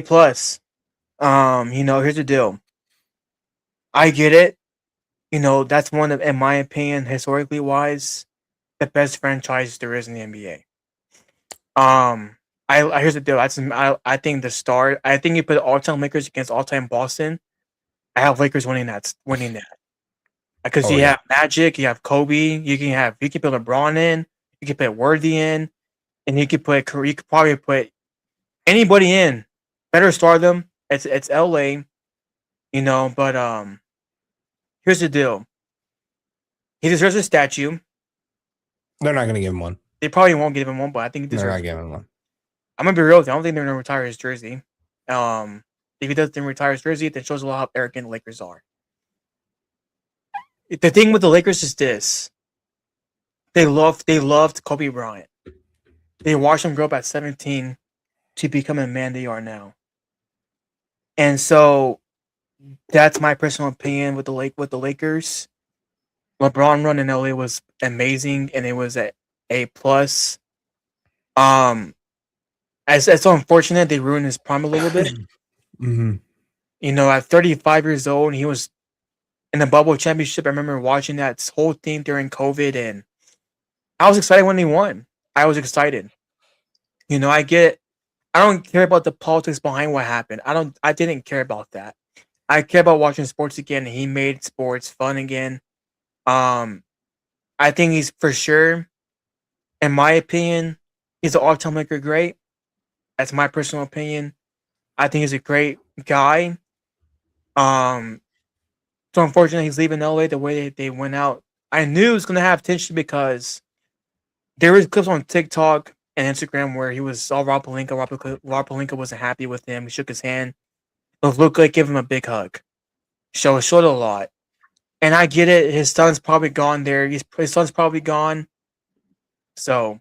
Speaker 2: Here's the deal. I get it. That's one of, in my opinion, historically wise, the best franchise there is in the NBA. Here's the deal. I think the start. I think you put all-time Lakers against all-time Boston. I have Lakers winning that because you have Magic, you have Kobe, you can put LeBron in, you can put Worthy in, and you could probably put anybody in. Better start them. It's LA, but here's the deal. He deserves a statue.
Speaker 1: They're not going to give him one.
Speaker 2: They probably won't give him one, but I think he deserves.
Speaker 1: They're not giving him one.
Speaker 2: I'm gonna be real with you. I don't think they're gonna retire his jersey. If he doesn't retire his jersey, that shows a lot how arrogant the Lakers are. The thing with the Lakers is this: they loved Kobe Bryant. They watched him grow up at 17, to become a man they are now. And so that's my personal opinion with the Lakers. LeBron run in LA was amazing, and it was a plus. It's so unfortunate they ruined his prime a little bit.
Speaker 1: Mhm.
Speaker 2: You know, at 35 years old, he was in the bubble championship. I remember watching that whole thing during COVID, and I was excited when he won. I was excited. You know, I get. I don't care about the politics behind what happened. I didn't care about that. I care about watching sports again. He made sports fun again. Um, I think he's for sure, in my opinion, he's an all-time Laker great. That's my personal opinion. I think he's a great guy. Um, so unfortunately, he's leaving LA the way they went out. I knew it was gonna have tension because there was clips on TikTok and Instagram where he was all Rob Pelinka. Rob Pelinka wasn't happy with him. He shook his hand. But Luka gave him a big hug. So it showed a lot. And I get it. His son's probably gone there. His son's probably gone. So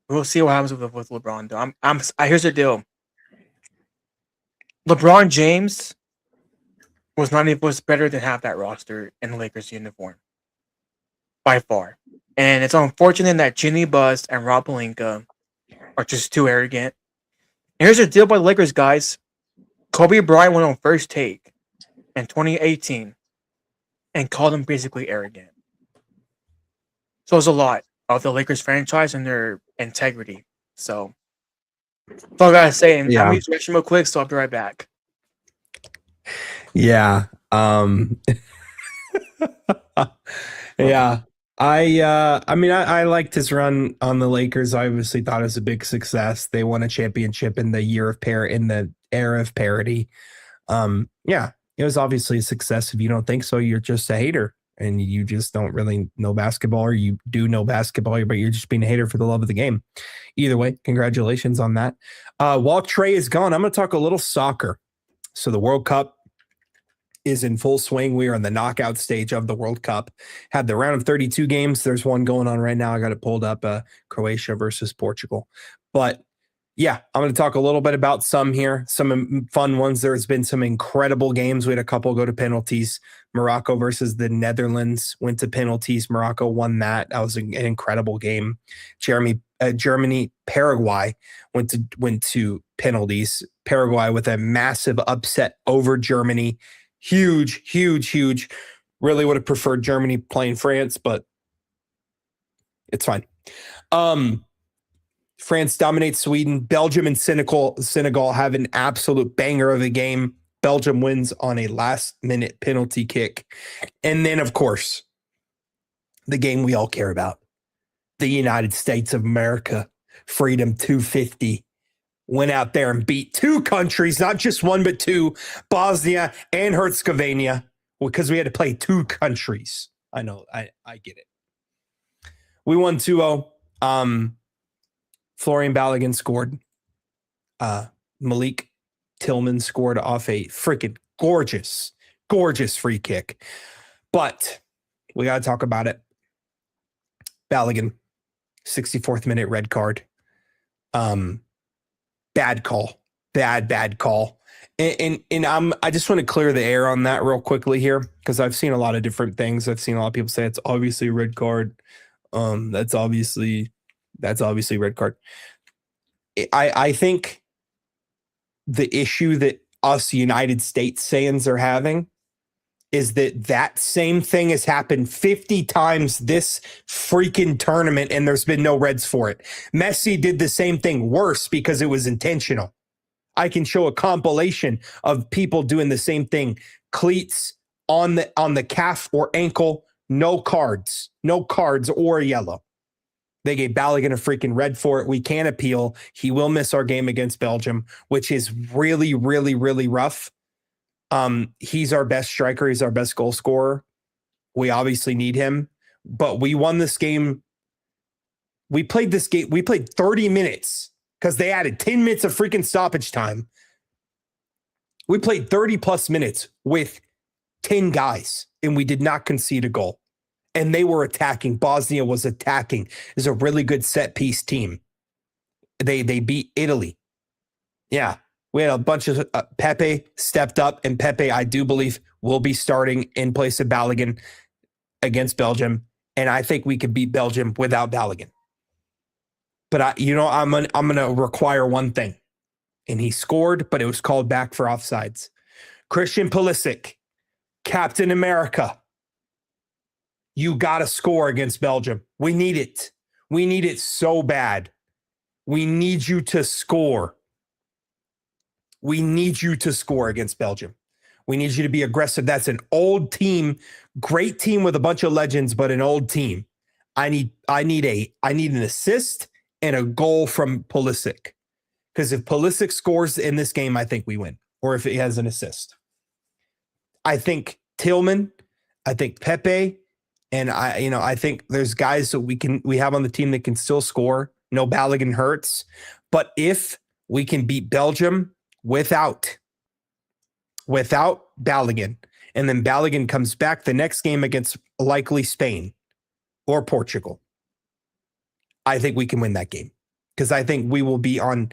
Speaker 2: we'll see what happens with LeBron. Though. Here's the deal. LeBron James was better than half that roster in the Lakers uniform by far. And it's unfortunate that Ginny Buzz and Rob Pelinka are just too arrogant. And here's the deal by the Lakers, guys. Kobe Bryant went on First Take in 2018 and called him basically arrogant. So it's a lot of the Lakers franchise and their integrity. So that's all I gotta say. And I'm gonna use the restroom real quick, so I'll be right back.
Speaker 1: Yeah. Yeah. I mean, I liked his run on the Lakers. I obviously thought it was a big success. They won a championship in the era of parity. Yeah, it was obviously a success. If you don't think so, you're just a hater and you just don't really know basketball, or you do know basketball, but you're just being a hater for the love of the game. Either way, congratulations on that. While Trey is gone, I'm going to talk a little soccer. So the World Cup is in full swing. We are in the knockout stage of the World Cup. Had the round of 32 games. There's one going on right now. I got it pulled up, Croatia versus Portugal. But yeah, I'm going to talk a little bit about some here, some fun ones. There's been some incredible games. We had a couple go to penalties. Morocco versus the Netherlands went to penalties. Morocco won that. That was an incredible game. Germany, Paraguay went to penalties. Paraguay with a massive upset over Germany. Huge. Really would have preferred Germany playing France, but it's fine. France dominates Sweden. Belgium and Senegal have an absolute banger of a game. Belgium wins on a last-minute penalty kick. And then, of course, the game we all care about. The United States of America, Freedom 250, went out there and beat two countries, not just one, but two, Bosnia and Herzegovina, because we had to play two countries. I know, I get it. We won 2-0. Florian Balogun scored. Malik Tillman scored off a freaking gorgeous free kick. But we got to talk about it. Balogun, 64th minute red card. Bad call. Bad call. And I just want to clear the air on that real quickly here, because I've seen a lot of different things. I've seen a lot of people say it's obviously a red card. That's obviously red card. I think the issue that us United States fans are having is that same thing has happened 50 times this freaking tournament, and there's been no reds for it. Messi did the same thing, worse, because it was intentional. I can show a compilation of people doing the same thing. Cleats on the calf or ankle, no cards or a yellow. They gave Balogun a freaking red for it. We can't appeal. He will miss our game against Belgium, which is really, really, really rough. He's our best striker. He's our best goal scorer. We obviously need him, but we won this game. We played 30 minutes because they added 10 minutes of freaking stoppage time. We played 30 plus minutes with 10 guys, and we did not concede a goal. And they were attacking. Bosnia was attacking. It's a really good set piece team. They beat Italy. Yeah. We had a bunch of Pepe stepped up, and Pepe, I do believe, will be starting in place of Balogun against Belgium. And I think we could beat Belgium without Balogun. But I'm gonna require one thing. And he scored, but it was called back for offsides. Christian Pulisic, Captain America. You gotta score against Belgium. We need it. We need it so bad. We need you to score. We need you to score against Belgium. We need you to be aggressive. That's an old team, great team with a bunch of legends, but an old team. I need an assist and a goal from Pulisic. Because if Pulisic scores in this game, I think we win. Or if he has an assist. I think Tillman, I think Pepe, and I think there's guys that we have on the team that can still score. No, Balogun hurts. But if we can beat Belgium without Balogun, and then Balogun comes back the next game against likely Spain or Portugal, I think we can win that game. Because I think we will be on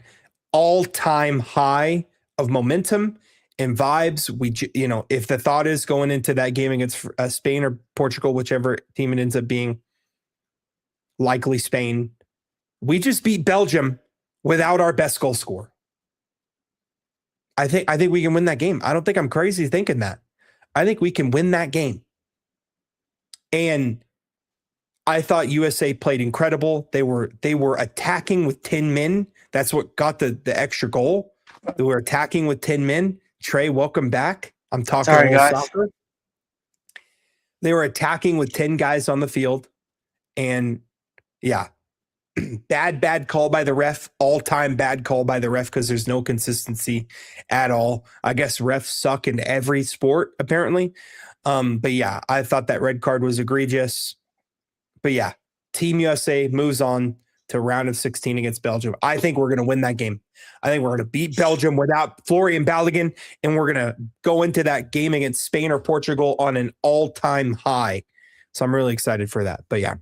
Speaker 1: all-time high of momentum and vibes. If the thought is going into that game against Spain or Portugal, whichever team it ends up being, likely Spain, we just beat Belgium without our best goal scorer. I think we can win that game. I don't think I'm crazy thinking that. I think we can win that game. And I thought USA played incredible. They were attacking with 10 men. That's what got the extra goal. They were attacking with 10 men. Trey, welcome back. I'm talking
Speaker 2: Sorry, guys.
Speaker 1: soccer. They were attacking with 10 guys on the field. And yeah, bad call by the ref. All-time bad call by the ref because there's no consistency at all. I guess refs suck in every sport, apparently. But yeah, I thought that red card was egregious. But yeah, Team USA moves on to round of 16 against Belgium. I think we're going to win that game. I think we're going to beat Belgium without Florian Balogun, and we're going to go into that game against Spain or Portugal on an all-time high. So I'm really excited for that. But yeah.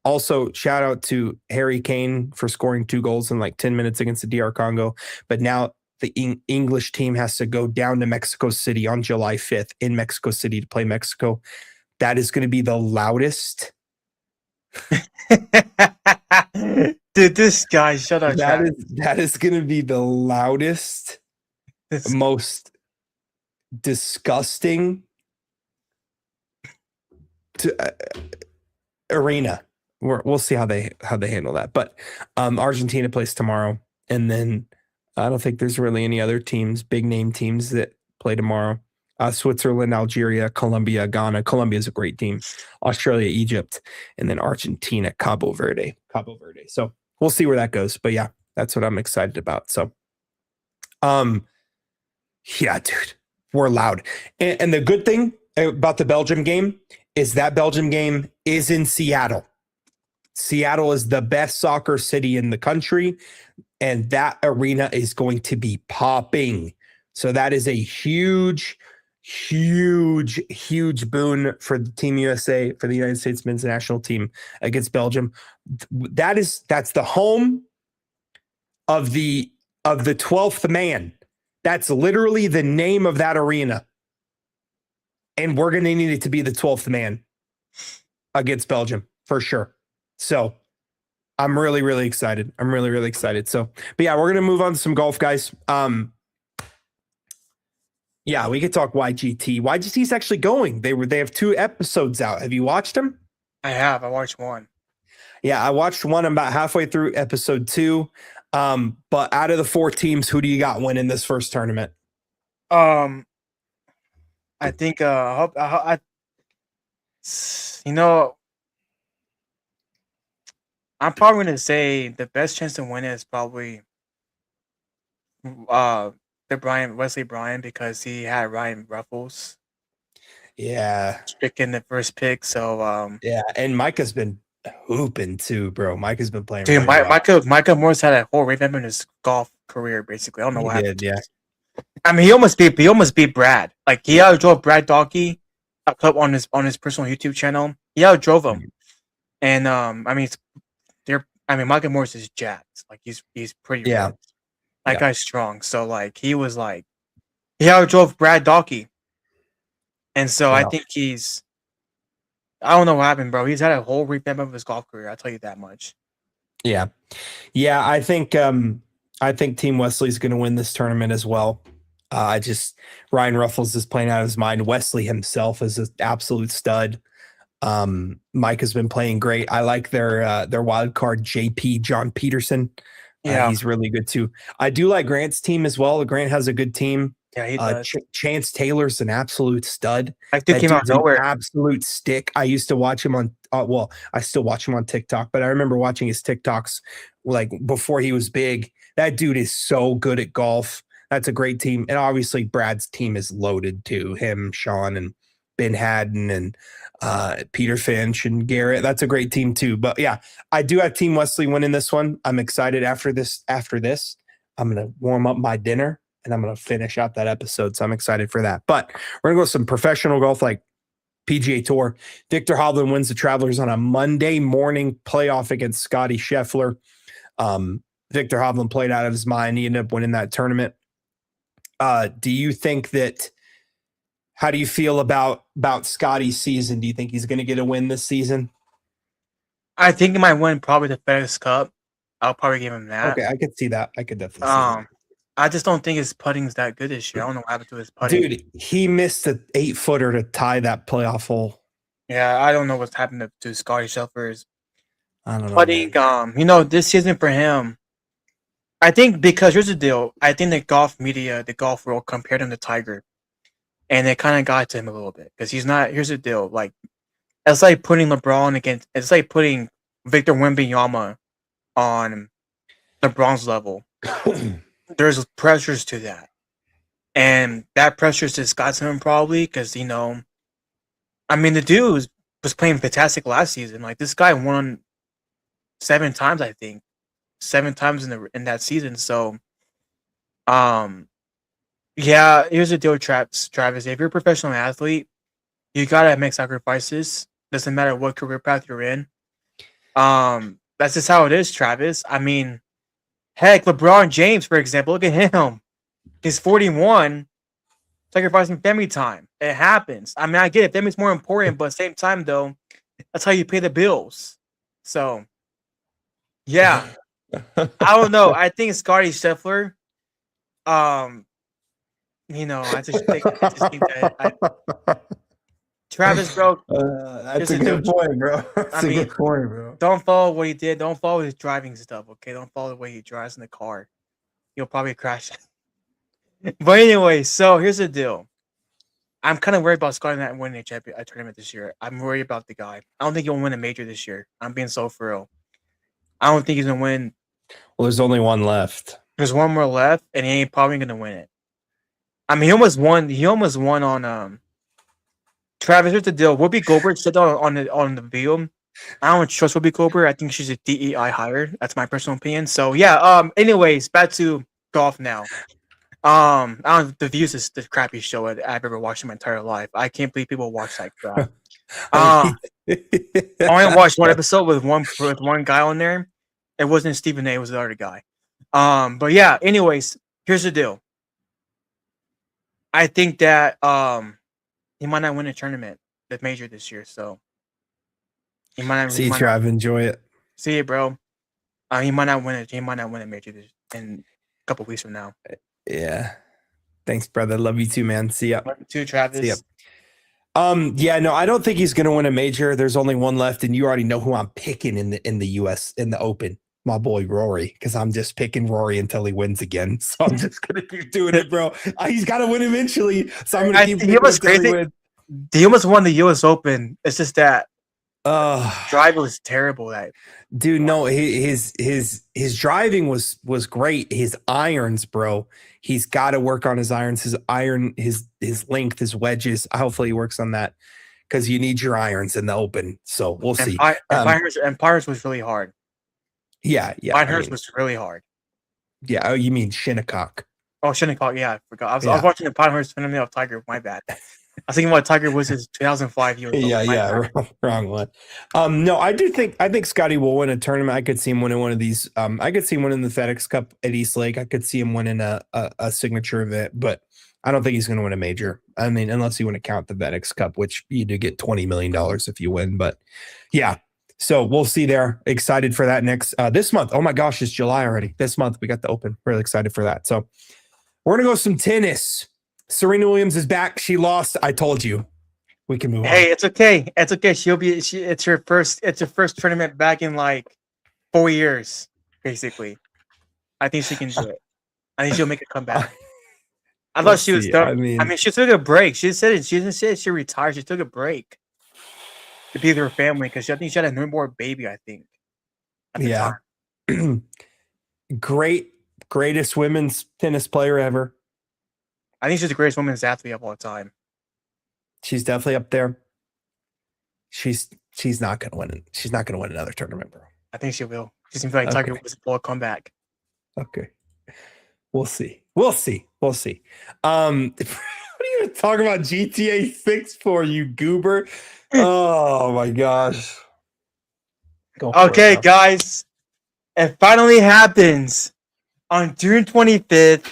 Speaker 1: Also, shout out to Harry Kane for scoring 2 goals in like 10 minutes against the DR Congo. But now the English team has to go down to Mexico City on July 5th in Mexico City to play Mexico. That is going to be the loudest.
Speaker 2: Dude, this guy, shut up.
Speaker 1: That is going to be the loudest, most disgusting arena. We'll see how they handle that. But Argentina plays tomorrow, and then I don't think there's really any other teams, big name teams that play tomorrow. Switzerland, Algeria, Colombia, Ghana. Colombia is a great team. Australia, Egypt, and then Argentina, Cabo Verde. So we'll see where that goes. But yeah, that's what I'm excited about. So, yeah, dude, we're loud. And the good thing about the Belgium game is that Belgium game is in Seattle. Seattle is the best soccer city in the country, and that arena is going to be popping. So that is a huge boon for the Team USA, for the United States men's national team against Belgium. That's the home of the 12th man. That's literally the name of that arena. And we're going to need it to be the 12th man against Belgium for sure. So I'm really, really excited. So, but yeah, we're going to move on to some golf, guys. Yeah, we could talk YGT. YGT is actually going. They have 2 episodes out. Have you watched them?
Speaker 2: I have. I watched one.
Speaker 1: Yeah, I watched one. I'm about halfway through episode 2. But out of the 4 teams, who do you got winning this first tournament?
Speaker 2: I think I'm probably gonna say the best chance to win is probably Wesley Bryan, because he had Ryan Ruffles.
Speaker 1: Yeah,
Speaker 2: picking the first pick. So
Speaker 1: yeah, and Micah's been hooping too, bro. Micah's been playing.
Speaker 2: Dude,
Speaker 1: really
Speaker 2: Micah Morris had a whole revamp in his golf career. Basically, I don't know what happened.
Speaker 1: Yeah.
Speaker 2: I mean, he almost beat Brad. Like, he outdrove Brad Donkey up on his personal YouTube channel. He outdrove him, and Micah Morris is jacked. Like, he's pretty.
Speaker 1: Yeah.
Speaker 2: Rich. That
Speaker 1: Yeah.
Speaker 2: guy's strong. So like he outdrove Brad Dockey. And so I
Speaker 1: Yeah.
Speaker 2: think I don't know what happened, bro. He's had a whole revamp of his golf career. I'll tell you that much.
Speaker 1: Yeah. Yeah. I think Team Wesley's going to win this tournament as well. Ryan Ruffles is playing out of his mind. Wesley himself is an absolute stud. Mike has been playing great. I like their wild card JP John Peterson.
Speaker 2: Yeah.
Speaker 1: He's really good too. I do like Grant's team as well. Grant has a good team.
Speaker 2: Yeah, he does.
Speaker 1: Chance Taylor's an absolute stud.
Speaker 2: That dude came out of
Speaker 1: dude's an
Speaker 2: nowhere.
Speaker 1: absolute stick. I used to watch him on. I still watch him on TikTok, but I remember watching his TikToks like before he was big. That dude is so good at golf. That's a great team, and obviously Brad's team is loaded too. Him, Sean, and Ben Haddon, and Peter Finch and Garrett. That's a great team too. But yeah, I do have Team Wesley winning this one. I'm excited after this. I'm going to warm up my dinner and I'm going to finish out that episode. So I'm excited for that. But we're going to go some professional golf like PGA Tour. Victor Hovland wins the Travelers on a Monday morning playoff against Scotty Scheffler. Victor Hovland played out of his mind. He ended up winning that tournament. Do you think that how do you feel about Scotty's season? Do you think he's going to get a win this season?
Speaker 2: I think he might win probably the FedEx Cup. I'll probably give him that.
Speaker 1: Okay, I could see that. I could definitely see that.
Speaker 2: I just don't think his putting's that good this year. I don't know what happened to his putting.
Speaker 1: Dude, he missed an 8-footer to tie that playoff hole.
Speaker 2: Yeah, I don't know what's happened to Scotty Scheffler's
Speaker 1: putting.
Speaker 2: This season for him, I think because here's the deal. I think the golf media, the golf world compared him to Tiger. And it kind of got to him a little bit because he's not. Here's the deal: like it's like putting LeBron against. It's like putting Victor Wembanyama on LeBron's level. There's pressures to that, and that pressures just got to him probably because the dude was playing fantastic last season. Like this guy won 7 times, I think, 7 times in that season. So, yeah, here's the deal, Travis. If you're a professional athlete, you gotta make sacrifices. Doesn't matter what career path you're in. That's just how it is, Travis. I mean, heck, LeBron James, for example, look at him. He's 41, sacrificing family time. It happens. I mean, I get it. Family's more important, but at the same time, though, that's how you pay the bills. So, yeah. I don't know. I think Scotty Scheffler. I just think that Travis, bro.
Speaker 1: That's a good point, bro. That's a good point, bro.
Speaker 2: Don't follow what he did. Don't follow his driving stuff, okay? Don't follow the way he drives in the car. You'll probably crash. But anyway, so here's the deal. I'm kind of worried about Scotty not winning a tournament this year. I'm worried about the guy. I don't think he'll win a major this year. I'm being so for real. I don't think he's going to win.
Speaker 1: Well, there's only one left.
Speaker 2: There's one more left, and he ain't probably going to win it. I mean, he almost won. He almost won on Travis. Here's the deal. Whoopi Goldberg said on the video. I don't trust Whoopi Goldberg. I think she's a DEI hire. That's my personal opinion. So yeah. Anyways, back to golf now. The Views is the crappiest show I've ever watched in my entire life. I can't believe people watch that crap. I only watched one episode with one guy on there. It wasn't Stephen A. It was the other guy. But yeah. Anyways, here's the deal. I think that he might not win a tournament, the major this year. So he might not.
Speaker 1: See, Trav, enjoy it.
Speaker 2: See it, bro. He might not win it. He might not win a major in a couple weeks from now.
Speaker 1: Yeah. Thanks, brother. Love you too, man. See ya.
Speaker 2: Love you too, Travis.
Speaker 1: See ya. Yeah, no, I don't think he's gonna win a major. There's only one left, and you already know who I'm picking in the US in the Open. My boy Rory, because I'm just picking Rory until he wins again. So I'm just gonna keep doing it, bro. He's got to win eventually. So I'm gonna keep.
Speaker 2: He was crazy. He almost won the US Open. It's just that drive was terrible. That
Speaker 1: dude, no, his driving was great. His irons, bro. He's got to work on his irons. His length, his wedges. Hopefully, he works on that because you need your irons in the Open. So we'll see.
Speaker 2: Pinehurst was really hard.
Speaker 1: Yeah.
Speaker 2: Pinehurst was really hard.
Speaker 1: Yeah. Oh, you mean Shinnecock?
Speaker 2: Oh, Shinnecock. Yeah, I forgot. I was watching the Pinehurst Fingernail of Tiger. My bad. was thinking about Tiger Woods' 2005 US Open.
Speaker 1: Yeah, wrong one. No, I think Scotty will win a tournament. I could see him winning one of these. I could see him winning the FedEx Cup at East Lake. I could see him winning a signature event, but I don't think he's going to win a major. I mean, unless you want to count the FedEx Cup, which you do get $20 million if you win. But yeah, so we'll see there. Excited for that next this month. Oh my gosh, it's July already. This month we got the Open. Really excited for that. So we're gonna go some tennis. Serena Williams is back. She lost. I told you. We can move on.
Speaker 2: Hey, it's okay. It's okay. It's her first tournament back in like 4 years, basically. I think she can do it. I think she'll make a comeback. I thought she was done. I mean, she took a break. She said it. She didn't say she retired. She took a break to be with her family because I think she had a newborn baby. I think. At the time.
Speaker 1: Greatest women's tennis player ever.
Speaker 2: I think she's the greatest women's athlete of all time.
Speaker 1: She's definitely up there. She's not gonna win it. She's not gonna win another tournament, bro.
Speaker 2: I think she will. She seems like Tiger Woods will come back.
Speaker 1: Okay. We'll see. What are you talking about GTA 6 for, you goober? Oh my gosh.
Speaker 2: Okay, guys. It finally happens on June 25th.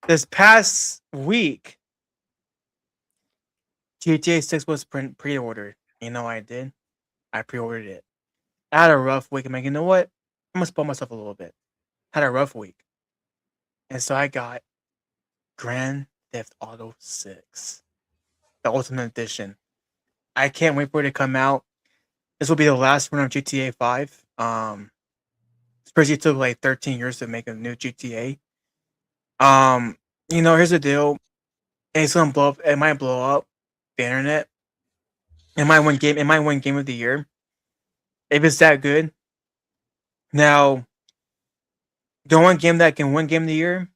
Speaker 2: This past week, GTA 6 was pre-ordered. You know what I did? I pre-ordered it. I had a rough week. I'm like, you know what? I'm going to spoil myself a little bit. Had a rough week. And so I got Grand Theft Auto 6. The Ultimate Edition. I can't wait for it to come out. This will be the last one on GTA 5. Especially it took like 13 years to make a new GTA. You know, here's the deal. It's gonna blow up. It might blow up the internet. It might win game of the year. If it's that good. Now, the one game that can win game of the year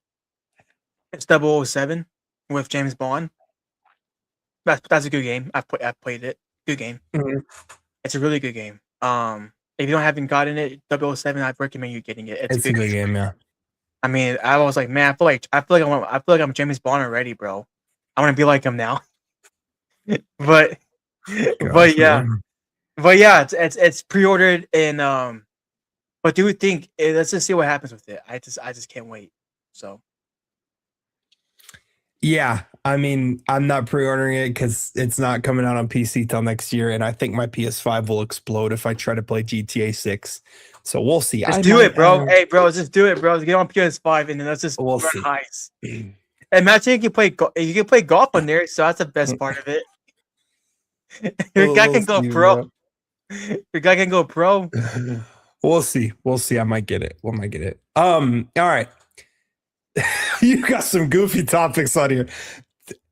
Speaker 2: is 007 with James Bond. That's a good game. I've played it. Good game.
Speaker 1: Mm-hmm.
Speaker 2: It's a really good game. If you haven't gotten it, 007, I'd recommend you getting it.
Speaker 1: It's a good game, yeah.
Speaker 2: I mean, I was like, man, I feel like I'm James Bond already, bro. I want to be like him now. but yeah, it's pre-ordered and but do we think? Let's just see what happens with it. I just can't wait. So.
Speaker 1: Yeah, I mean, I'm not pre-ordering it because it's not coming out on PC till next year, and I think my PS5 will explode if I try to play GTA 6. So we'll see.
Speaker 2: Just do it, bro. Hey, bro, just do it, bro. Get on PS5 and then let's just
Speaker 1: run
Speaker 2: highs. Imagine you can play golf on there, so that's the best part of it. Your guy can go pro. Your guy can go pro.
Speaker 1: We'll see. I might get it. All right. You got some goofy topics on here.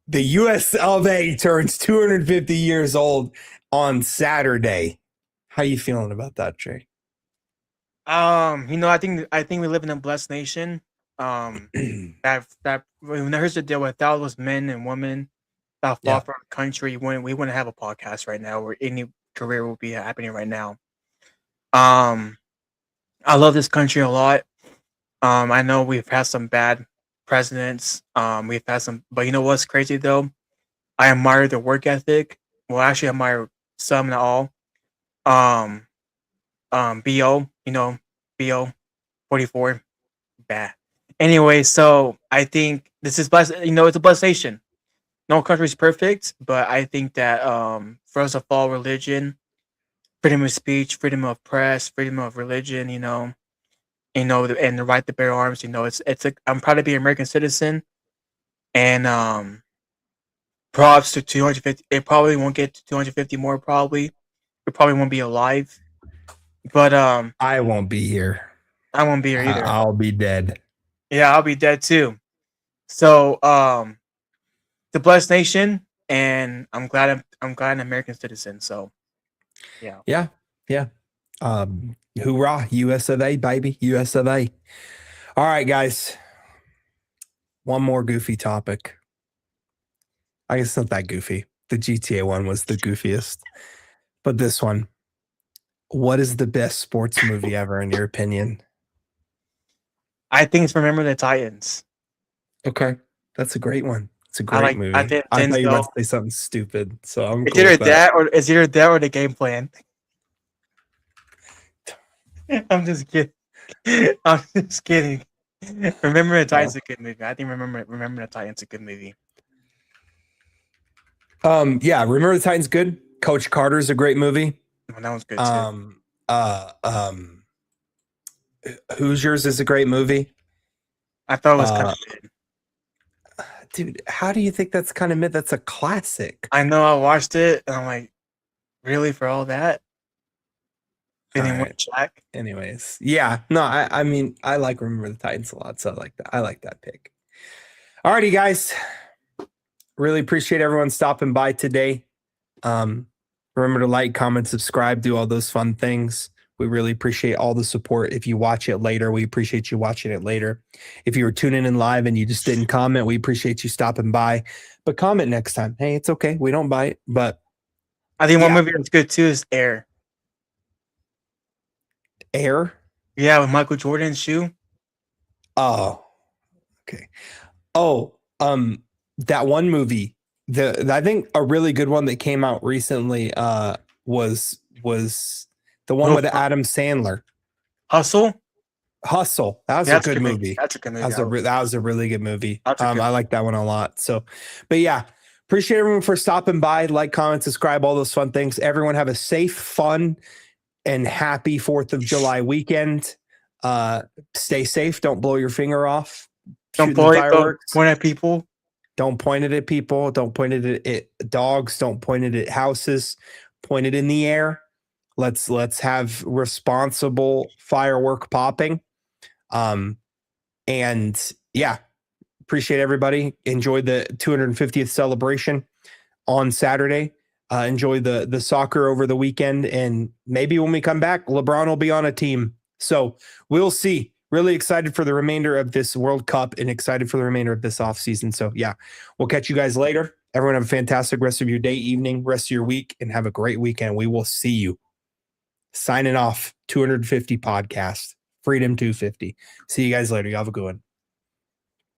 Speaker 1: The US of A turns 250 years old on Saturday. How you feeling about that, Jay?
Speaker 2: You know, I think we live in a blessed nation. Here's the deal: without those men and women that fought for our country, we wouldn't have a podcast right now, or any career will be happening right now. I love this country a lot. I know we've had some bad presidents. We've had some, but you know what's crazy though? I admire their work ethic. Well, actually, I admire some, not all. BO, you know, BO 44, bad. Anyway, so I think this is blessed. You know, it's a blessed nation. No country is perfect, but I think that for us to follow religion, freedom of speech, freedom of press, freedom of religion, you know, and the right to bear arms. You know, I'm proud to be an American citizen, and props to 250. It probably won't get to 250 more. Probably, it probably won't be alive. But
Speaker 1: I won't be here.
Speaker 2: I won't be here either.
Speaker 1: I'll be dead.
Speaker 2: Yeah, I'll be dead too. So, the blessed nation, and I'm glad I'm an American citizen. So, yeah.
Speaker 1: Hoorah, US of A, baby, US of A. All right, guys. One more goofy topic. I guess it's not that goofy. The GTA one was the goofiest, but this one. What is the best sports movie ever, in your opinion?
Speaker 2: I think it's Remember the Titans.
Speaker 1: Okay, that's a great one. It's a great movie.
Speaker 2: I think
Speaker 1: I thought you were about
Speaker 2: Denzel.
Speaker 1: to say something stupid, so I'm
Speaker 2: It's
Speaker 1: cool
Speaker 2: either
Speaker 1: with that.
Speaker 2: it's either that or the game plan. I'm just kidding. I'm just kidding. Remember the Titans is a good movie. I think Remember the Titans is a good movie.
Speaker 1: Yeah, Remember the Titans good. Coach Carter's a great movie.
Speaker 2: Well, that one's good too.
Speaker 1: Hoosiers is a great movie.
Speaker 2: I thought it was kind of good.
Speaker 1: Dude, how do you think that's kind of mid? That's a classic.
Speaker 2: I know I watched it and I'm like, really for all that?
Speaker 1: All
Speaker 2: Didn't
Speaker 1: right.
Speaker 2: Shaq?
Speaker 1: Anyways, yeah, no, I mean, I like Remember the Titans a lot, so I like that. I like that pick. Alrighty, guys. Really appreciate everyone stopping by today. Remember to like, comment, subscribe, do all those fun things. We really appreciate all the support. If you watch it later, we appreciate you watching it later. If you were tuning in live and you just didn't comment, we appreciate you stopping by. But comment next time. Hey, it's okay. We don't bite, but
Speaker 2: I think one movie that's good too is Air.
Speaker 1: Air?
Speaker 2: Yeah, with Michael Jordan's shoe.
Speaker 1: Oh, okay. Oh, that one movie. I think a really good one that came out recently was the one with Adam Sandler.
Speaker 2: Hustle.
Speaker 1: That was a good movie.
Speaker 2: That's a good movie.
Speaker 1: That was a really good movie. I like that one a lot. So, but yeah, appreciate everyone for stopping by. Like, comment, subscribe, all those fun things. Everyone have a safe, fun, and happy 4th of July weekend. Stay safe. Don't blow your finger off.
Speaker 2: Don't point at people.
Speaker 1: Don't point it at people. Don't point it at dogs. Don't point it at houses. Point it in the air. Let's have responsible firework popping. And yeah, appreciate everybody. Enjoy the 250th celebration on Saturday. Enjoy the soccer over the weekend. And maybe when we come back, LeBron will be on a team. So we'll see. Really excited for the remainder of this World Cup and excited for the remainder of this offseason. So yeah, we'll catch you guys later. Everyone have a fantastic rest of your day, evening, rest of your week, and have a great weekend. We will see you. Signing off, 250 podcast, Freedom 250. See you guys later. You have a good one.